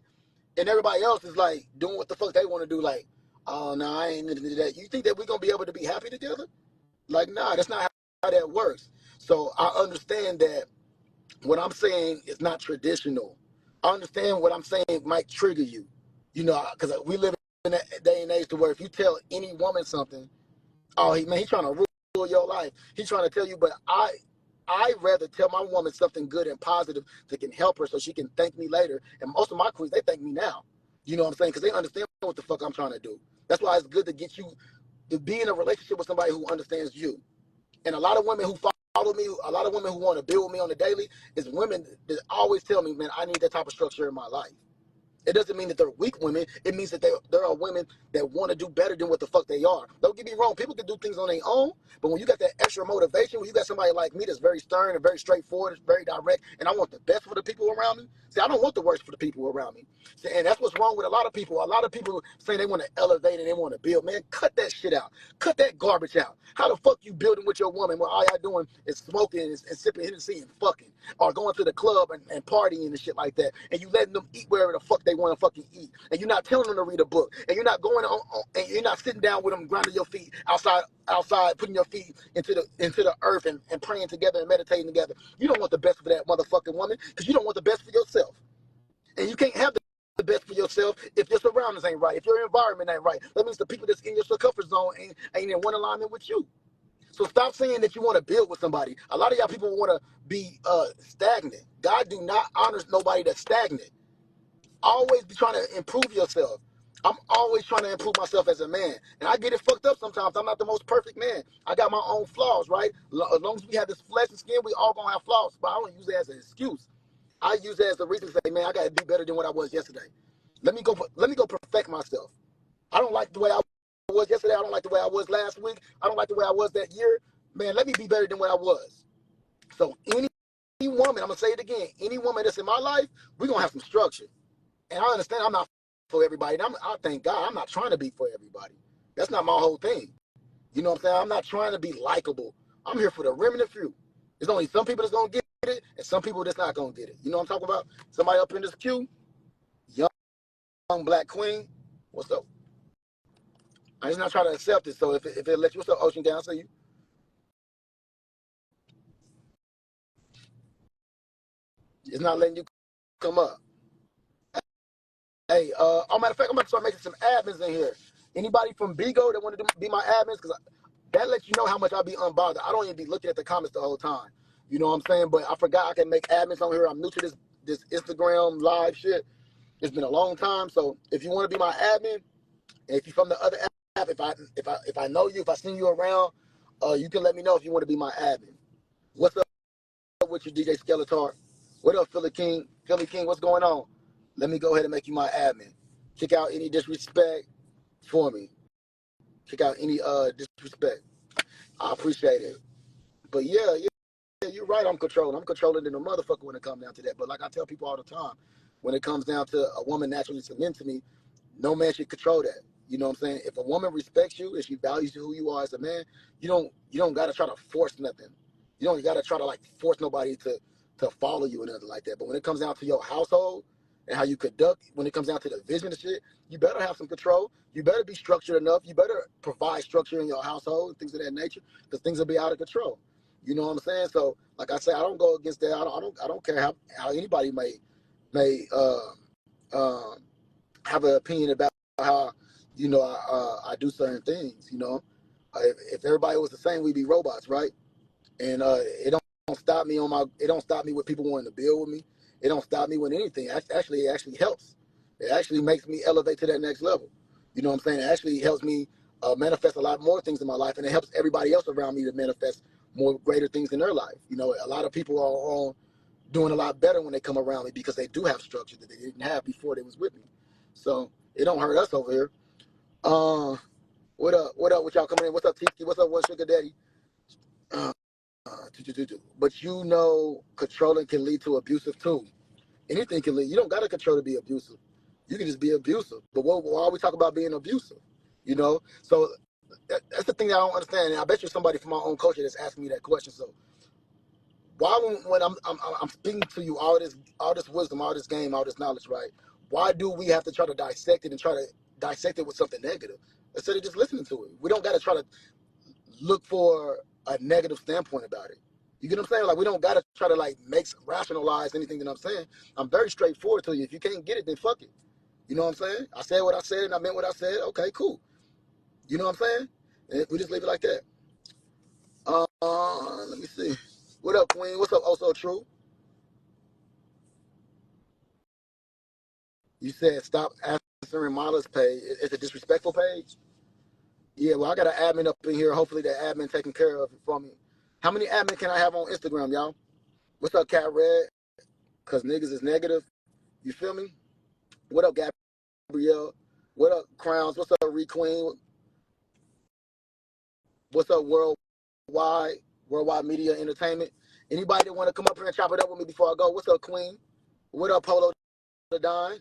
And everybody else is like doing what the fuck they want to do. Like, oh no, I ain't into that. You think that we're gonna be able to be happy together? Like, nah, that's not how that works. So I understand that what I'm saying is not traditional. I understand what I'm saying might trigger you, you know, because we live in that day and age to where if you tell any woman something, oh, he's trying to rule your life. He's trying to tell you, but I rather tell my woman something good and positive that can help her so she can thank me later. And most of my queens, they thank me now. You know what I'm saying? Because they understand what the fuck I'm trying to do. That's why it's good to get you to be in a relationship with somebody who understands you. And a lot of women who follow me, a lot of women who want to build with me on the daily, is women that always tell me, man, I need that type of structure in my life. It doesn't mean that they're weak women. It means that there are women that want to do better than what the fuck they are. Don't get me wrong. People can do things on their own. But when you got that extra motivation, when you got somebody like me that's very stern and very straightforward, that's very direct, and I want the best for the people around me, See, I don't want the worst for the people around me. See, and that's what's wrong with a lot of people. A lot of people say they want to elevate and they want to build. Man, cut that shit out. Cut that garbage out. How the fuck you building with your woman when all y'all doing is smoking and sipping Hennessy and fucking, or going to the club and partying and shit like that, and you letting them eat wherever the fuck they want to fucking eat, and you're not telling them to read a book, and you're not going on and you're not sitting down with them, grinding your feet outside, putting your feet into the earth and praying together and meditating together. You don't want the best for that motherfucking woman, because you don't want the best for yourself. And you can't have the best for yourself if your surroundings ain't right, if your environment ain't right. That means the people that's in your comfort zone ain't in one alignment with you. So stop saying that you want to build with somebody. A lot of y'all people want to be stagnant. God do not honor nobody that's stagnant. Always be trying to improve yourself. I'm always trying to improve myself as a man. And I get it fucked up sometimes. I'm not the most perfect man. I got my own flaws, right? As long as we have this flesh and skin, we all gonna have flaws. But I don't use it as an excuse. I use it as a reason to say, man, I gotta be better than what I was yesterday. Let me go perfect myself. I don't like the way I was yesterday. I don't like the way I was last week. I don't like the way I was that year. Man, let me be better than what I was. So any woman, I'm gonna say it again, any woman that's in my life, we're gonna have some structure. And I understand I'm not for everybody. And I thank God I'm not trying to be for everybody. That's not my whole thing. You know what I'm saying? I'm not trying to be likable. I'm here for the remnant few. There's only some people that's gonna get it, and some people that's not gonna get it. You know what I'm talking about? Somebody up in this queue, young black queen. What's up? I'm just not trying to accept it. So if it lets you, what's up, Ocean Down? I see you. It's not letting you come up. Hey, matter of fact, I'm about to start making some admins in here. Anybody from Bigo that want to be my admins? Because that lets you know how much I be unbothered. I don't even be looking at the comments the whole time. You know what I'm saying? But I forgot I can make admins on here. I'm new to this Instagram live shit. It's been a long time. So if you want to be my admin, and if you're from the other app, if I know you, if I send you around, you can let me know if you want to be my admin. What's up with you, DJ Skeletor? What up, Philly King? Philly King, what's going on? Let me go ahead and make you my admin. Kick out any disrespect for me. Kick out any disrespect. I appreciate it. But yeah, you're right. I'm controlling. I'm controlling than a motherfucker when it comes down to that. But like I tell people all the time, when it comes down to a woman naturally submitting to me, no man should control that. You know what I'm saying? If a woman respects you and she values who you are as a man, you don't gotta try to force nothing. You don't gotta try to like force nobody to follow you or nothing like that. But when it comes down to your household and how you conduct, when it comes down to the vision and shit, you better have some control. You better be structured enough. You better provide structure in your household and things of that nature, because things will be out of control. You know what I'm saying? So, like I say, I don't go against that. I don't care how anybody may have an opinion about how I do certain things. If everybody was the same, we'd be robots, right? And it don't stop me it don't stop me with people wanting to build with me. It don't stop me with anything. Actually, it actually helps. It actually makes me elevate to that next level. You know what I'm saying? It actually helps me manifest a lot more things in my life, and it helps everybody else around me to manifest more greater things in their life. A lot of people are on doing a lot better when they come around me because they do have structure that they didn't have before they was with me. So it don't hurt us over here. What up? What up with y'all coming in? What's up, Tiki? What's up, One Sugar Daddy? Uh, but controlling can lead to abusive too. Anything can lead. You don't gotta control to be abusive. You can just be abusive. But why we talk about being abusive? So that's the thing that I don't understand. And I bet you somebody from my own culture that's asking me that question. So why, when I'm speaking to you all this wisdom, all this game, all this knowledge, right? Why do we have to try to dissect it and try to dissect it with something negative instead of just listening to it? We don't got to try to look for a negative standpoint about it. You get what I'm saying? Like, we don't got to try to like rationalize anything that I'm saying. I'm very straightforward to you. If you can't get it, then fuck it. You know what I'm saying? I said what I said and I meant what I said. Okay, cool. You know what I'm saying? And we just leave it like that. Let me see. What up, Queen? What's up, Also True? You said stop answering Mala's page. It's a disrespectful page? Yeah, well, I got an admin up in here. Hopefully that admin taking care of it for me. How many admin can I have on Instagram, y'all? What's up, Cat Red? Because niggas is negative. You feel me? What up, Gabrielle? What up, Crowns? What's up, Requeen? What's up, Worldwide Media Entertainment? Anybody that want to come up here and chop it up with me before I go? What's up, Queen? What up, Polo the Don?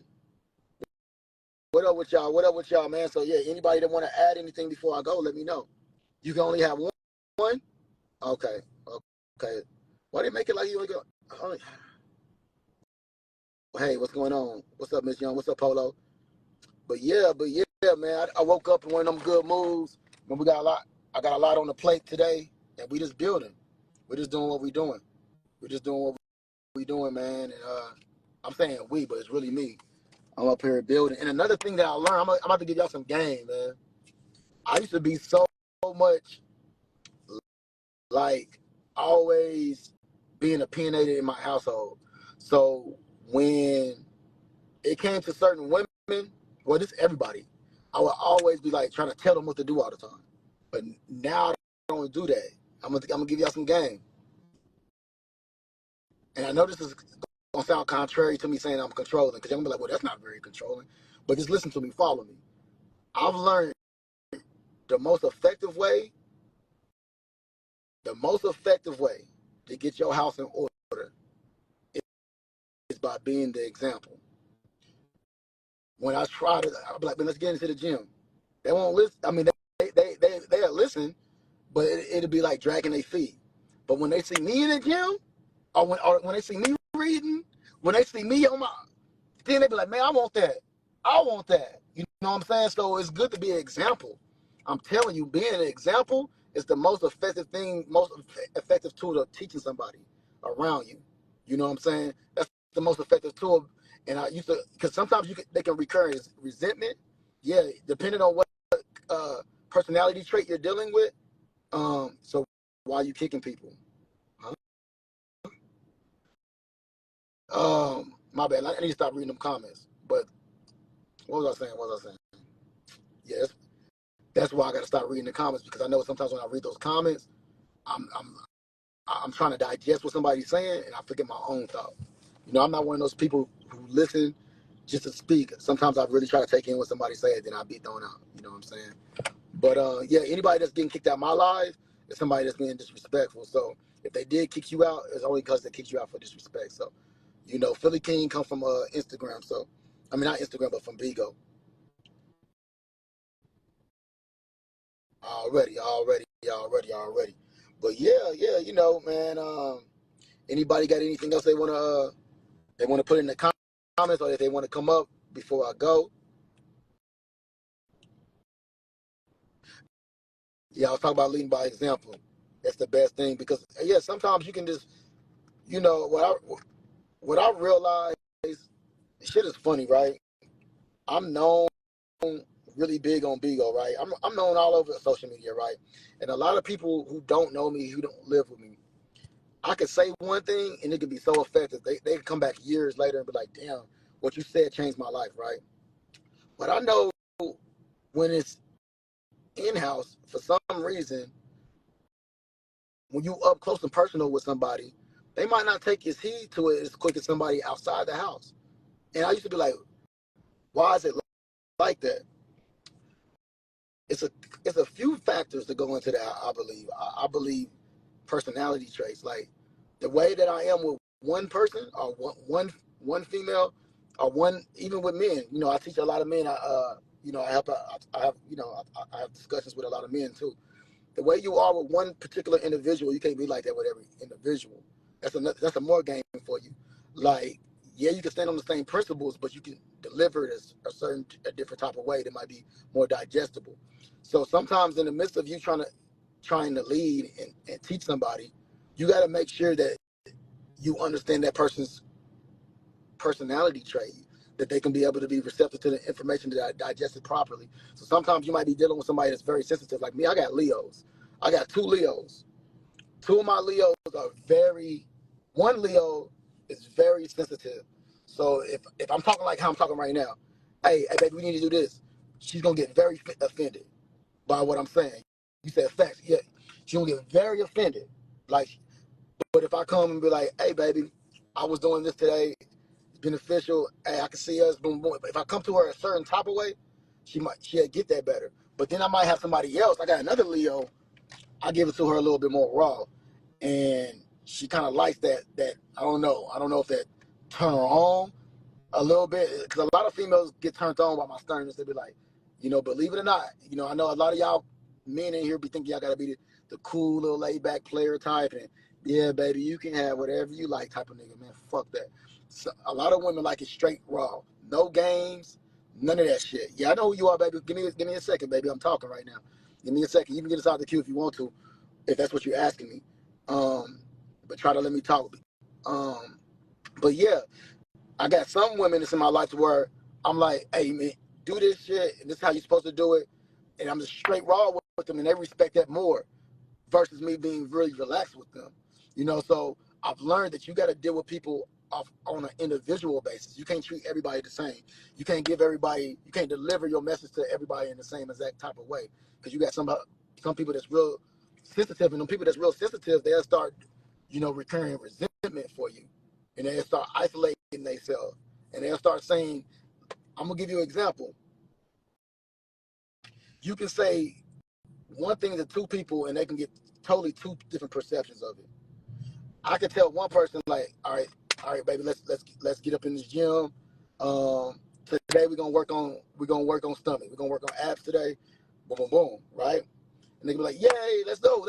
What up with y'all? What up with y'all, man? So yeah, anybody that want to add anything before I go, let me know. You can only have one? Okay. Okay. Why they make it like you only go? Hey, what's going on? What's up, Miss Young? What's up, Polo? But yeah, man. I woke up in one of them good moods. When I got a lot on the plate today, and we just building. We're just doing what we're doing. We're just doing what we're doing, man. And I'm saying we, but it's really me. I'm up here building. And another thing that I learned, I'm about to give y'all some game, man. I used to be so much like always being opinionated in my household. So when it came to certain women, well, this everybody, I would always be like trying to tell them what to do all the time. But now I don't do that. I'm gonna give y'all some game. And I know this is gonna sound contrary to me saying I'm controlling, because you're gonna be like, well, that's not very controlling. But just listen to me, follow me. I've learned the most effective way to get your house in order is by being the example. When I try to, I'll be like, man, let's get into the gym. They won't listen. I mean, they'll listen, but it'll be like dragging their feet. But when they see me in the gym, or when they see me reading, when they see me on my, then they be like, man, I want that. I want that. You know what I'm saying? So it's good to be an example. I'm telling you, being an example is the most effective thing, most effective tool of teaching somebody around you. You know what I'm saying? That's the most effective tool. And I used to, because sometimes they can recur as resentment. Yeah, depending on what personality trait you're dealing with. So why are you kicking people? Huh? My bad. I need to stop reading them comments. But what was I saying? Yes, that's why I got to stop reading the comments, because I know sometimes when I read those comments, I'm trying to digest what somebody's saying, and I forget my own thought. You know, I'm not one of those people who listen just to speak. Sometimes I really try to take in what somebody says, then I'll be thrown out. You know what I'm saying? But yeah, anybody that's getting kicked out of my life is somebody that's being disrespectful. So if they did kick you out, it's only because they kicked you out for disrespect. So, you know, Philly King come from Instagram. So, I mean, not Instagram, but from Bigo. Already. But yeah, you know, man. Anybody got anything else they wanna put in the comments, or if they want to come up before I go? Yeah, I was talking about leading by example. That's the best thing, because yeah, sometimes you can just, you know, what I realized, shit is funny, right? I'm known really big on Bigo, right? I'm known all over social media, right? And a lot of people who don't know me, who don't live with me, I could say one thing and it could be so effective. They could come back years later and be like, damn, what you said changed my life, right? But I know when it's in-house, for some reason, when you up close and personal with somebody, they might not take his heed to it as quick as somebody outside the house. And I used to be like, why is it like that? It's a few factors that go into that, I believe. I believe personality traits, like the way that I am with one person, or one female, or one, even with men. You know, I teach a lot of men. You know, I have, you know, I have discussions with a lot of men too. The way you are with one particular individual, you can't be like that with every individual. That's a more game for you. Like, yeah, you can stand on the same principles, but you can deliver it as a different type of way that might be more digestible. So sometimes in the midst of you trying to lead and teach somebody, you got to make sure that you understand that person's personality trait, that they can be able to be receptive to the information that I digested properly. So sometimes you might be dealing with somebody that's very sensitive. Like me, I got Leos. I got two Leos. Two of my Leos are one Leo is very sensitive. So if I'm talking like how I'm talking right now, hey, baby, we need to do this. She's going to get very offended by what I'm saying. You said facts. Yeah, she's going to get very offended. Like, but if I come and be like, hey, baby, I was doing this today, it's beneficial. Hey, I can see us, boom, boom. If I come to her a certain type of way, she'll get that better. But then I might have somebody else. I got another Leo. I give it to her a little bit more raw, and she kind of likes that. I don't know if that turn her on a little bit, because a lot of females get turned on by my sternness. They be like, believe it or not, I know a lot of y'all men in here be thinking y'all gotta be the cool little laid back player type, and yeah, baby, you can have whatever you like type of nigga, man. Fuck that. So, a lot of women like it straight raw, no games, none of that shit. Yeah, I know who you are, baby. Give me a second, baby. I'm talking right now. Give me a second. You can get us out the queue if you want to, if that's what you're asking me. But try to let me talk. But yeah, I got some women that's in my life where I'm like, hey man, do this shit, and this is how you're supposed to do it, and I'm just straight raw with them, and they respect that more versus me being really relaxed with them. So I've learned that you got to deal with people on an individual basis. You can't treat everybody the same. You can't deliver your message to everybody in the same exact type of way, because you got some people that's real sensitive, and them people that's real sensitive, they'll start, recurring resentment for you, and they'll start isolating themselves, and they'll start saying, I'm gonna give you an example. You can say one thing to two people, and they can get totally two different perceptions of it. I could tell one person like, all right, baby, let's get up in this gym. Today we're gonna work on stomach. We're gonna work on abs today. Boom, boom, boom. Right? And they can be like, yay, let's go.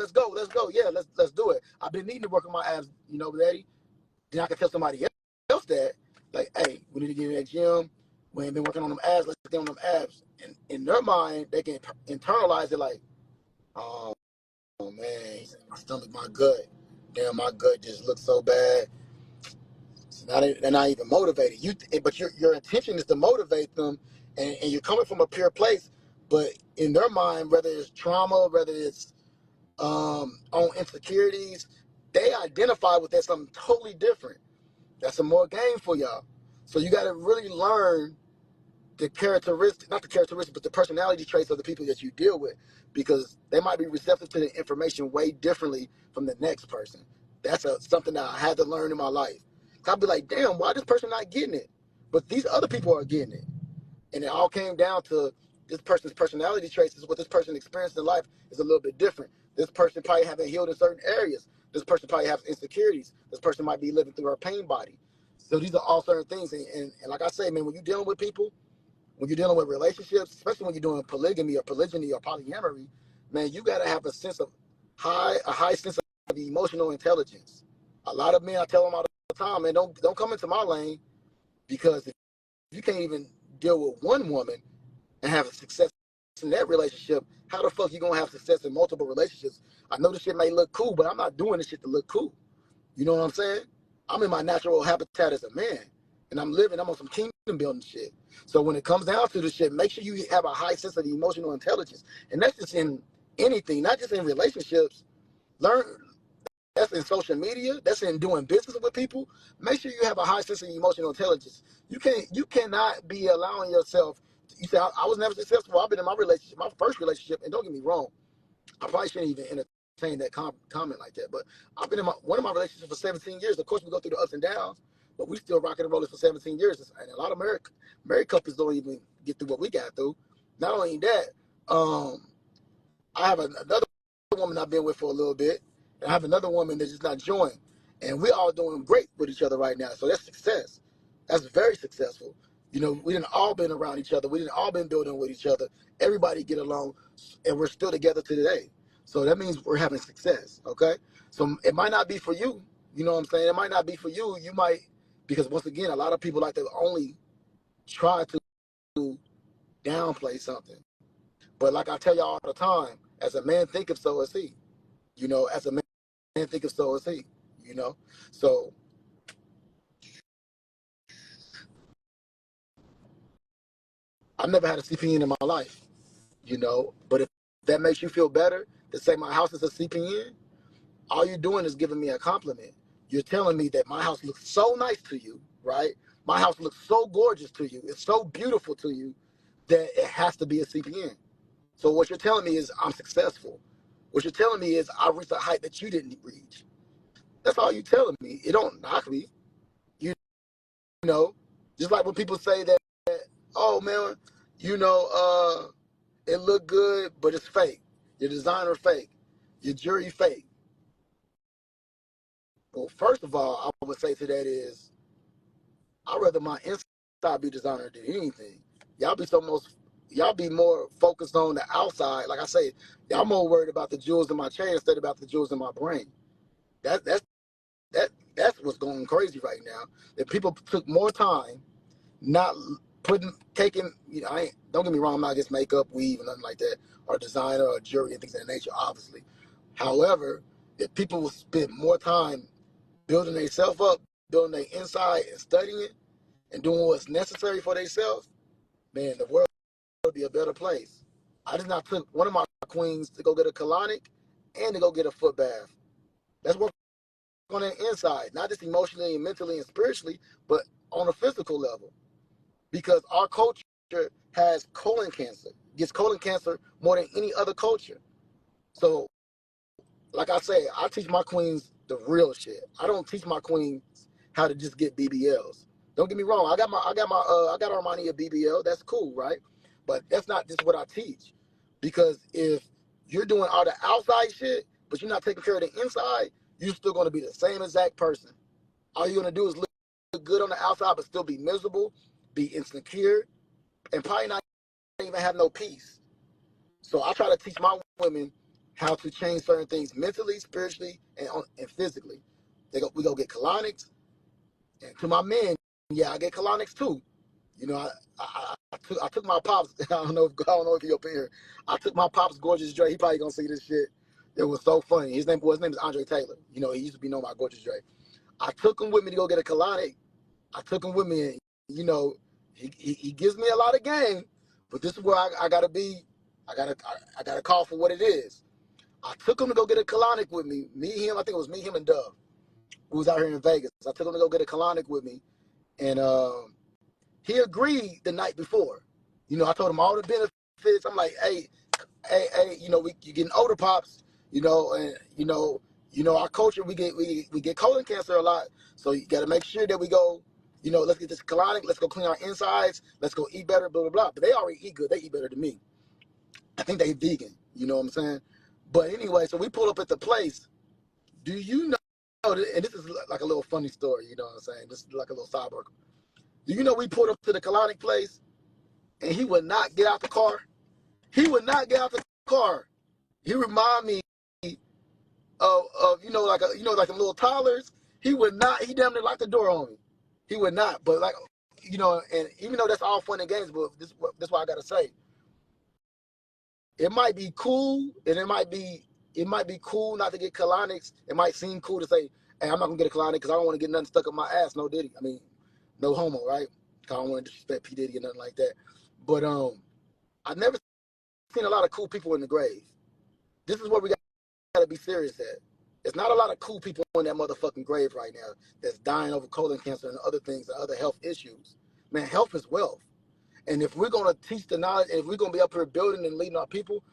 Yeah, let's do it. I've been needing to work on my abs, daddy. Then I can tell somebody else that, like, hey, we need to get in that gym. We ain't been working on them abs. Let's get on them abs. And in their mind, they can internalize it like, oh man, my stomach, my gut. Damn, my gut just looks so bad. So now they're not even motivated. But your intention is to motivate them, and you're coming from a pure place. But in their mind, whether it's trauma, whether it's on insecurities, they identify with that something totally different. That's some more game for y'all. So you got to really learn the characteristics, not the characteristics, but the personality traits of the people that you deal with, because they might be receptive to the information way differently from the next person. That's something that I had to learn in my life. I'd be like, damn, why this person not getting it? But these other people are getting it. And it all came down to this person's personality traits. Is what this person experienced in life is a little bit different. This person probably haven't healed in certain areas. This person probably has insecurities. This person might be living through her pain body. So these are all certain things. And like I say, man, when you're dealing with people, when you're dealing with relationships, especially when you're doing polygamy or polygyny or polyamory, man, you got to have a high sense of emotional intelligence. A lot of men, I tell them all the time, man, don't come into my lane, because if you can't even deal with one woman and have success in that relationship, how the fuck you gonna have success in multiple relationships? I know this shit may look cool, but I'm not doing this shit to look cool. You know what I'm saying? I'm in my natural habitat as a man, and I'm on some kingdom building shit. So when it comes down to this shit, make sure you have a high sense of emotional intelligence. And that's just in anything, not just in relationships. Learn That's in social media, that's in doing business with people. Make sure you have a high sense of emotional intelligence. You cannot be allowing yourself. You say I was never successful. I've been in my relationship, my first relationship, and don't get me wrong, I probably shouldn't even entertain that comment like that. But I've been in one of my relationships for 17 years. Of course, we go through the ups and downs, but we still rocking and rolling for 17 years. And a lot of married couples don't even get through what we got through. Not only that, I have another woman I've been with for a little bit, and I have another woman that's just not joined. And we're all doing great with each other right now. So that's success. That's very successful. We didn't all been around each other. We didn't all been building with each other. Everybody get along, and we're still together to today. So that means we're having success, okay? So it might not be for you. You know what I'm saying? It might not be for you. You might, because once again, a lot of people like to only try to downplay something. But like I tell y'all all the time, as a man thinketh, so is he. As a man thinketh, so is he. So I've never had a CPN in my life. But if that makes you feel better to say my house is a CPN, all you're doing is giving me a compliment. You're telling me that my house looks so nice to you, right? My house looks so gorgeous to you. It's so beautiful to you that it has to be a CPN. So what you're telling me is I'm successful. What you're telling me is I reached a height that you didn't reach. That's all you're telling me. It don't knock me. You know, just like when people say that, oh man, it looked good, but it's fake. Your designer fake. Your jewelry fake. Well, first of all, I would say to that is, I'd rather my inside be designer than anything. Y'all be more focused on the outside. Like I say, y'all more worried about the jewels in my chain instead about the jewels in my brain. That's that's what's going crazy right now. That people took more time not taking, don't get me wrong, I'm not against makeup, weave, and nothing like that, or designer, or jewelry, and things of that nature, obviously. However, if people will spend more time building themselves up, building their inside, and studying it, and doing what's necessary for themselves, man, the world would be a better place. I just not took one of my queens to go get a colonic and to go get a foot bath. That's work on the inside, not just emotionally and mentally and spiritually, but on a physical level. Because our culture has colon cancer, gets colon cancer more than any other culture. So, like I say, I teach my queens the real shit. I don't teach my queens how to just get BBLs. Don't get me wrong. I got Armani a BBL. That's cool, right? But that's not just what I teach. Because if you're doing all the outside shit, but you're not taking care of the inside, you're still going to be the same exact person. All you're going to do is look good on the outside, but still be miserable, be insecure, and probably not even have no peace. So I try to teach my women how to change certain things mentally, spiritually, and physically. We go get colonics, and to my men, yeah, I get colonics too. You know, I took my pops. I don't know if he up here. I took my pops, Gorgeous Dre. He probably gonna see this shit. It was so funny. His name is Andre Taylor. You know, he used to be known by Gorgeous Dre. I took him with me to go get a colonic. I took him with me, and you know, he gives me a lot of game, but this is where I gotta be. I gotta call for what it is. I took him to go get a colonic with me. I think it was me, him, and Dove, who was out here in Vegas. I took him to go get a colonic with me, and he agreed the night before. You know, I told him all the benefits. I'm like, hey, you know, you getting older, pops. You know, and our culture, we get colon cancer a lot. So you got to make sure that we go. You know, let's get this colonic. Let's go clean our insides. Let's go eat better. Blah blah blah. But they already eat good. They eat better than me. I think they vegan. You know what I'm saying? But anyway, so we pull up at the place. Do you know? And this is like a little funny story. You know what I'm saying? This is like a little sidebar. Do you know we pulled up to the colonic place, and he would not get out the car? He would not get out the car. He remind me of like them little toddlers. He would not. He damn near locked the door on me. He would not. But like, and even though that's all fun and games, but this why I gotta say, it might be cool, and it might be cool not to get colonics. It might seem cool to say, hey, I'm not gonna get a colonic because I don't want to get nothing stuck in my ass. No Diddy. I mean, no homo, right? I don't want to disrespect P Diddy or nothing like that. But I've never seen a lot of cool people in the grave. This is where we got to be serious at. There's not a lot of cool people in that motherfucking grave right now that's dying over colon cancer and other things and other health issues. Man, health is wealth. And if we're going to teach the knowledge, and if we're going to be up here building and leading our people,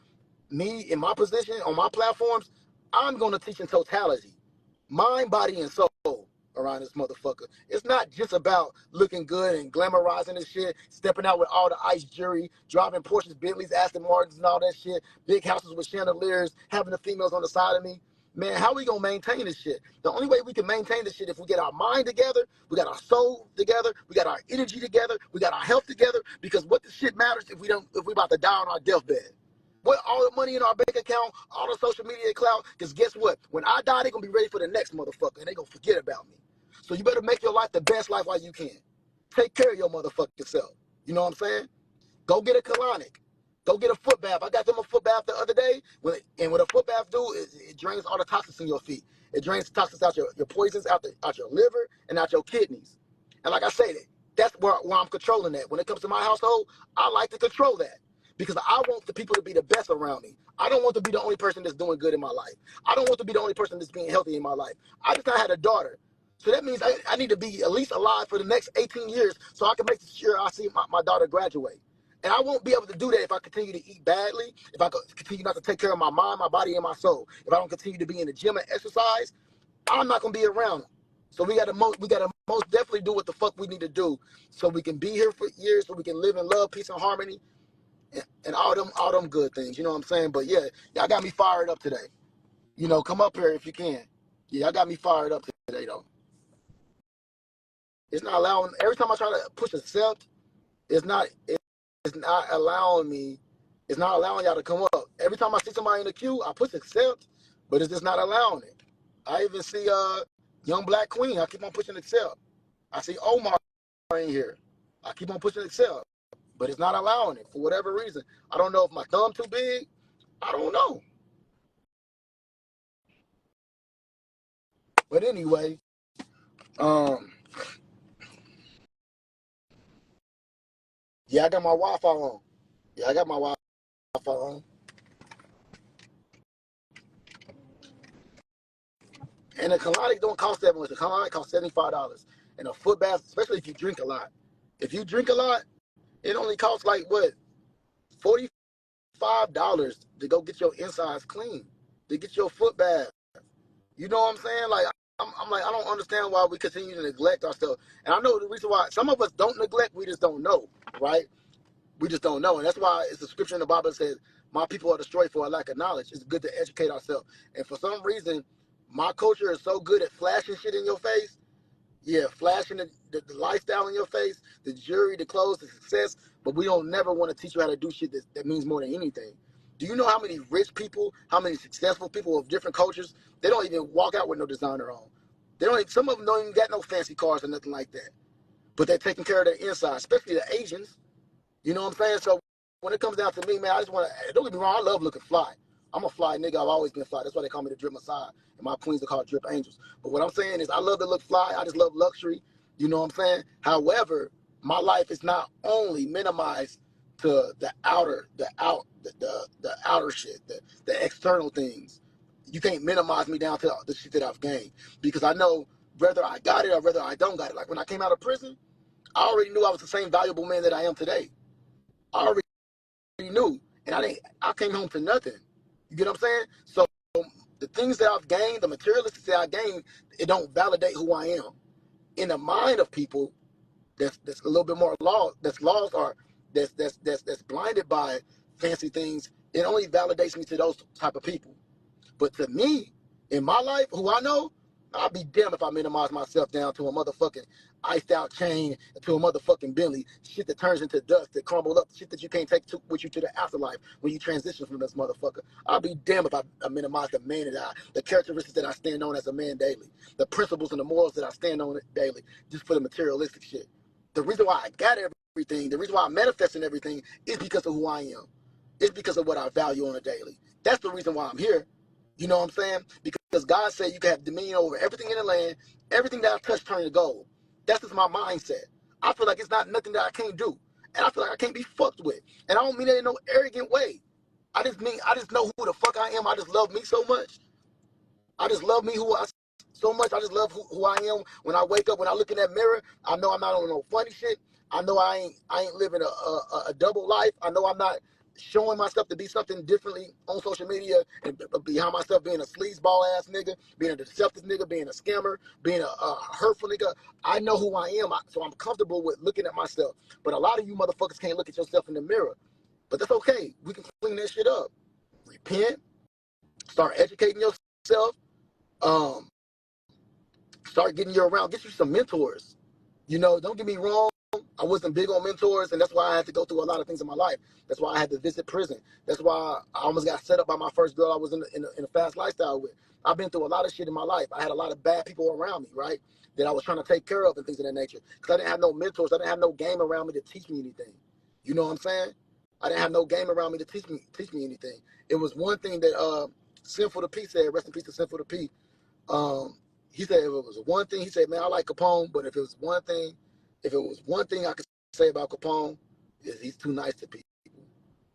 me in my position, on my platforms, I'm going to teach in totality. Mind, body, and soul around this motherfucker. It's not just about looking good and glamorizing this shit, stepping out with all the ice jewelry, driving Porsches, Bentleys, Aston Martins, and all that shit, big houses with chandeliers, having the females on the side of me. Man, how we gonna maintain this shit? The only way we can maintain this shit if we get our mind together, we got our soul together, we got our energy together, we got our health together. Because what the shit matters if we about to die on our deathbed? What all the money in our bank account, all the social media clout? Because guess what? When I die, they're gonna be ready for the next motherfucker, and they gonna forget about me. So you better make your life the best life while you can. Take care of your motherfucking self. You know what I'm saying? Go get a colonic. Go get a foot bath. I got them a foot bath the other day. And what a foot bath do is it drains all the toxins in your feet. It drains the toxins out your poisons out your liver and out your kidneys. And like I said, that's where I'm controlling that. When it comes to my household, I like to control that. Because I want the people to be the best around me. I don't want to be the only person that's doing good in my life. I don't want to be the only person that's being healthy in my life. I just had a daughter. So that means I need to be at least alive for the next 18 years so I can make sure I see my daughter graduate. And I won't be able to do that if I continue to eat badly, if I continue not to take care of my mind, my body, and my soul. If I don't continue to be in the gym and exercise, I'm not gonna be around. So we gotta most definitely do what the fuck we need to do so we can be here for years, so we can live in love, peace, and harmony, and all them good things. You know what I'm saying? But yeah, y'all got me fired up today. You know, come up here if you can. Yeah, y'all got me fired up today though. It's not allowing. Every time I try to push accept, it's not. It's not allowing me. It's not allowing y'all to come up. Every time I see somebody in the queue, I push accept, but it's just not allowing it. I even see young black queen. I keep on pushing accept. I see Omar in here. I keep on pushing accept, but it's not allowing it for whatever reason. I don't know if my thumb too big. I don't know. But anyway, yeah, I got my Wi-Fi on. Yeah, I got my Wi-Fi on. And the colonic don't cost that much. The colonic costs $75. And a foot bath, especially if you drink a lot. If you drink a lot, it only costs like what, $45 to go get your insides clean, to get your foot bath. You know what I'm saying? Like I'm like, I don't understand why we continue to neglect ourselves. And I know the reason why some of us don't neglect, we just don't know, right? We just don't know. And that's why it's a scripture in the Bible that says, my people are destroyed for a lack of knowledge. It's good to educate ourselves. And for some reason, my culture is so good at flashing shit in your face. Yeah, flashing the lifestyle in your face, the jewelry, the clothes, the success. But we don't never want to teach you how to do shit that means more than anything. Do you know how many rich people, how many successful people of different cultures, they don't even walk out with no designer on. They don't. Some of them don't even got no fancy cars or nothing like that. But they're taking care of their inside, especially the Asians. You know what I'm saying? So when it comes down to me, man, I just want to, don't get me wrong, I love looking fly. I'm a fly nigga. I've always been fly. That's why they call me the Drip Messiah. And my queens are called Drip Angels. But what I'm saying is I love to look fly. I just love luxury. You know what I'm saying? However, my life is not only minimized to the outer, the outer shit, the external things. You can't minimize me down to the shit that I've gained. Because I know whether I got it or whether I don't got it. Like when I came out of prison, I already knew I was the same valuable man that I am today. I already knew, and I came home to nothing. You get what I'm saying? So the things that I've gained, the materialistic that I gained, it don't validate who I am. In the mind of people that's a little bit more lost, that's lost or that's blinded by fancy things, it only validates me to those type of people. But to me, in my life, who I know, I'll be damned if I minimize myself down to a motherfucking iced out chain, to a motherfucking Bentley, shit that turns into dust, that crumble up, shit that you can't take with you to the afterlife when you transition from this motherfucker. I'll be damned if I minimize the man that the characteristics that I stand on as a man daily, the principles and the morals that I stand on daily, just for the materialistic shit. The reason why I got everything, the reason why I'm manifesting everything is because of who I am. It's because of what I value on a daily. That's the reason why I'm here. You know what I'm saying? Because God said you can have dominion over everything in the land, everything that I touch turn to gold. That's just my mindset. I feel like it's not nothing that I can't do. And I feel like I can't be fucked with. And I don't mean that in no arrogant way. I just know who the fuck I am. I just love me so much. I just love me so much. I just love who I am. When I wake up, when I look in that mirror, I know I'm not on no funny shit. I know I ain't living a double life. I know I'm not showing myself to be something differently on social media and behind myself being a sleazeball ass nigga, being a deceptive nigga, being a scammer, being a hurtful nigga. I know who I am, so I'm comfortable with looking at myself. But a lot of you motherfuckers can't look at yourself in the mirror. But that's okay. We can clean that shit up. Repent. Start educating yourself. Start getting you around. Get you some mentors. You know, don't get me wrong. I wasn't big on mentors, and that's why I had to go through a lot of things in my life. That's why I had to visit prison. That's why I almost got set up by my first girl I was in a fast lifestyle with. I've been through a lot of shit in my life. I had a lot of bad people around me, right, that I was trying to take care of and things of that nature. Because I didn't have no mentors. I didn't have no game around me to teach me anything. You know what I'm saying? I didn't have no game around me to teach me anything. It was one thing that Sinful to P said, rest in peace to Sinful to P. He said if it was one thing, he said, man, I like Capone, but if it was one thing I could say about Capone, is he's too nice to people.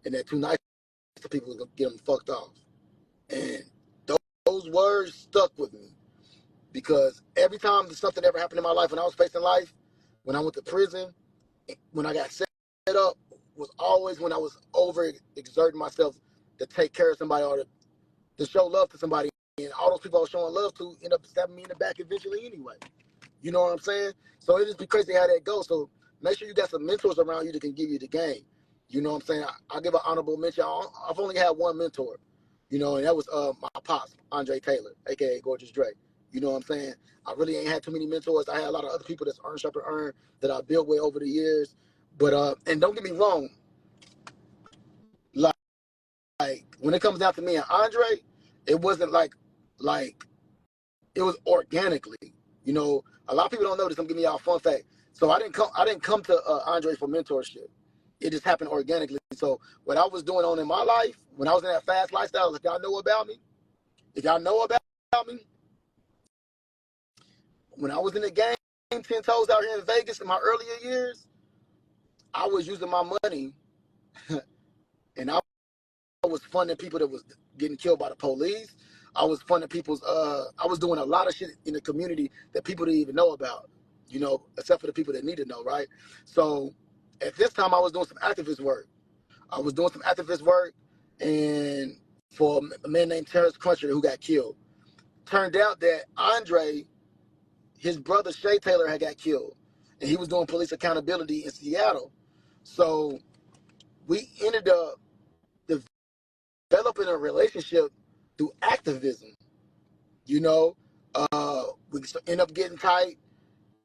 And that too nice to people is gonna get him fucked off. And those words stuck with me. Because every time something ever happened in my life when I was facing life, when I went to prison, when I got set up, was always when I was over exerting myself to take care of somebody or to show love to somebody. And all those people I was showing love to end up stabbing me in the back eventually anyway. You know what I'm saying? So it just be crazy how that goes. So make sure you got some mentors around you that can give you the game. You know what I'm saying? I'll give an honorable mention. I've only had one mentor, you know, and that was my pops, Andre Taylor, a.k.a. Gorgeous Dre. You know what I'm saying? I really ain't had too many mentors. I had a lot of other people that's earn, sharp, and earn that I built with over the years. But and don't get me wrong, like when it comes down to me and Andre, it wasn't like it was organically. You know, a lot of people don't know this. I'm giving y'all a fun fact. So I didn't come to Andre for mentorship. It just happened organically. So what I was doing on in my life, when I was in that fast lifestyle, if y'all know about me, me, when I was in the game 10 toes out here in Vegas in my earlier years, I was using my money and I was funding people that was getting killed by the police. I was funding people's I was doing a lot of shit in the community that people didn't even know about, you know, except for the people that need to know, right? So at this time I was doing some activist work. And for a man named Terrence Cruncher who got killed. Turned out that Andre, his brother Shay Taylor, had got killed. And he was doing police accountability in Seattle. So we ended up developing a relationship through activism. You know, we end up getting tight.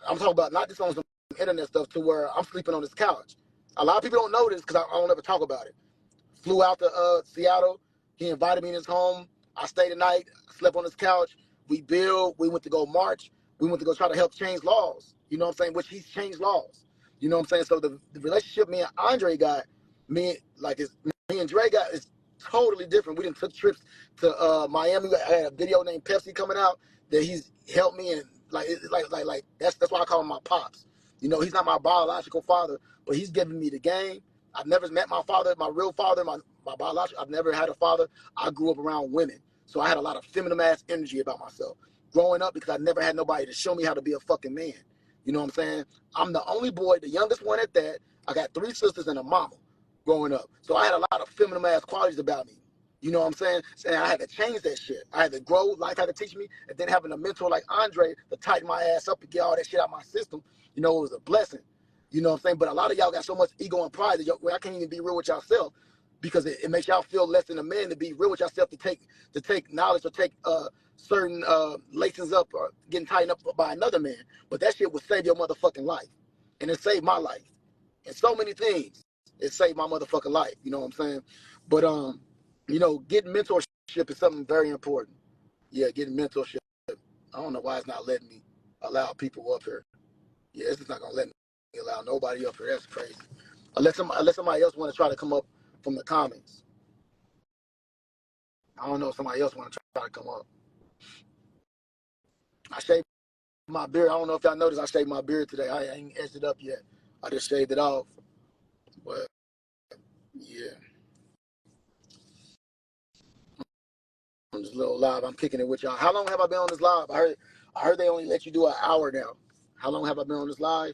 I'm talking about not just on some internet stuff to where I'm sleeping on this couch. A lot of people don't know this because I don't ever talk about it. Flew out to Seattle. He invited me in his home. I stayed the night, slept on his couch. We built. We went to go march. We went to go try to help change laws. You know what I'm saying? Which he's changed laws. You know what I'm saying? So the relationship me and Andre got, me and Dre got is totally different. We done took trips to Miami. I had a video named Pepsi coming out that he's helped me, and like that's why I call him my pops. You know, he's not my biological father, but he's giving me the game. I've never met my father, my real father, my biological. I've never had a father. I grew up around women, so I had a lot of feminine ass energy about myself growing up because I never had nobody to show me how to be a fucking man. You know what I'm saying? I'm the only boy, the youngest one at that. I got 3 sisters and a mama growing up, so I had a lot of feminine ass qualities about me. You know what I'm saying? And I had to change that shit. I had to grow. Life had to teach me, and then having a mentor like Andre to tighten my ass up and get all that shit out of my system. You know, it was a blessing. You know what I'm saying? But a lot of y'all got so much ego and pride that I can't even be real with yourself because it makes y'all feel less than a man to be real with yourself, to take knowledge or take certain lessons up or getting tightened up by another man. But that shit would save your motherfucking life. And it saved my life. And so many things. It saved my motherfucking life. You know what I'm saying? But you know, getting mentorship is something very important. Yeah, getting mentorship. I don't know why it's not letting me allow people up here. Yeah, it's just not gonna let me allow nobody up here. That's crazy. Unless somebody else want to try to come up from the comments. I don't know if somebody else want to try to come up. I shaved my beard. I don't know if y'all noticed I shaved my beard today. I ain't edged it up yet. I just shaved it off. But yeah. I'm just a little live. I'm kicking it with y'all. How long have I been on this live? I heard they only let you do an hour now. How long have I been on this live?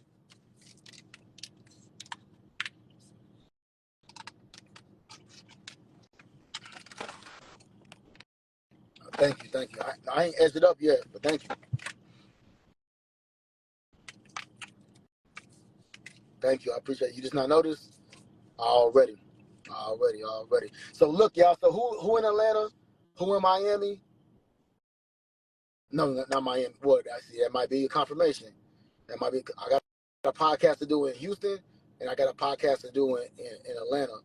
Thank you. I ain't edged it up yet, but thank you. Thank you. I appreciate it. You just not noticed? Already. So look, y'all. So who in Atlanta? Who in Miami? No, not Miami. What? I see. That might be a confirmation. That might be. I got a podcast to do in Houston, and I got a podcast to do in Atlanta.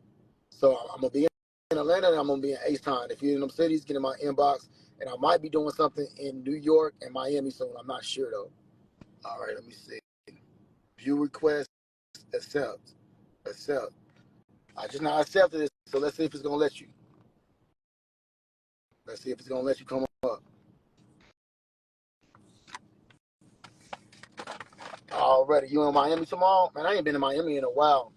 So I'm gonna be in Atlanta, and I'm gonna be in H-Town. If you're in them cities, get in my inbox, and I might be doing something in New York and Miami soon. I'm not sure though. All right, let me see. View request, accept. I just not accepted it, so let's see if it's gonna let you. Let's see if it's gonna let you come up. Already, you in Miami tomorrow? Man, I ain't been in Miami in a while.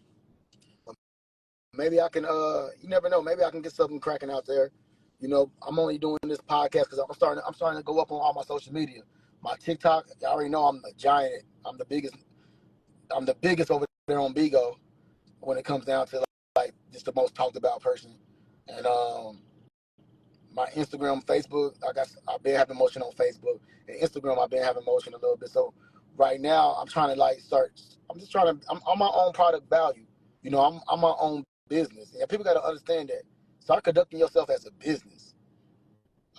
Maybe I can. You never know. Maybe I can get something cracking out there. You know, I'm only doing this podcast because I'm starting to go up on all my social media. My TikTok, you already know I'm a giant. I'm the biggest. I'm the biggest over there on Bigo when it comes down to like just the most talked about person. And my Instagram, Facebook, I've been having motion on Facebook. And Instagram, I've been having motion a little bit. So right now, I'm trying to like start. I'm on my own product value. You know, I'm my own business. And people got to understand that. Start conducting yourself as a business.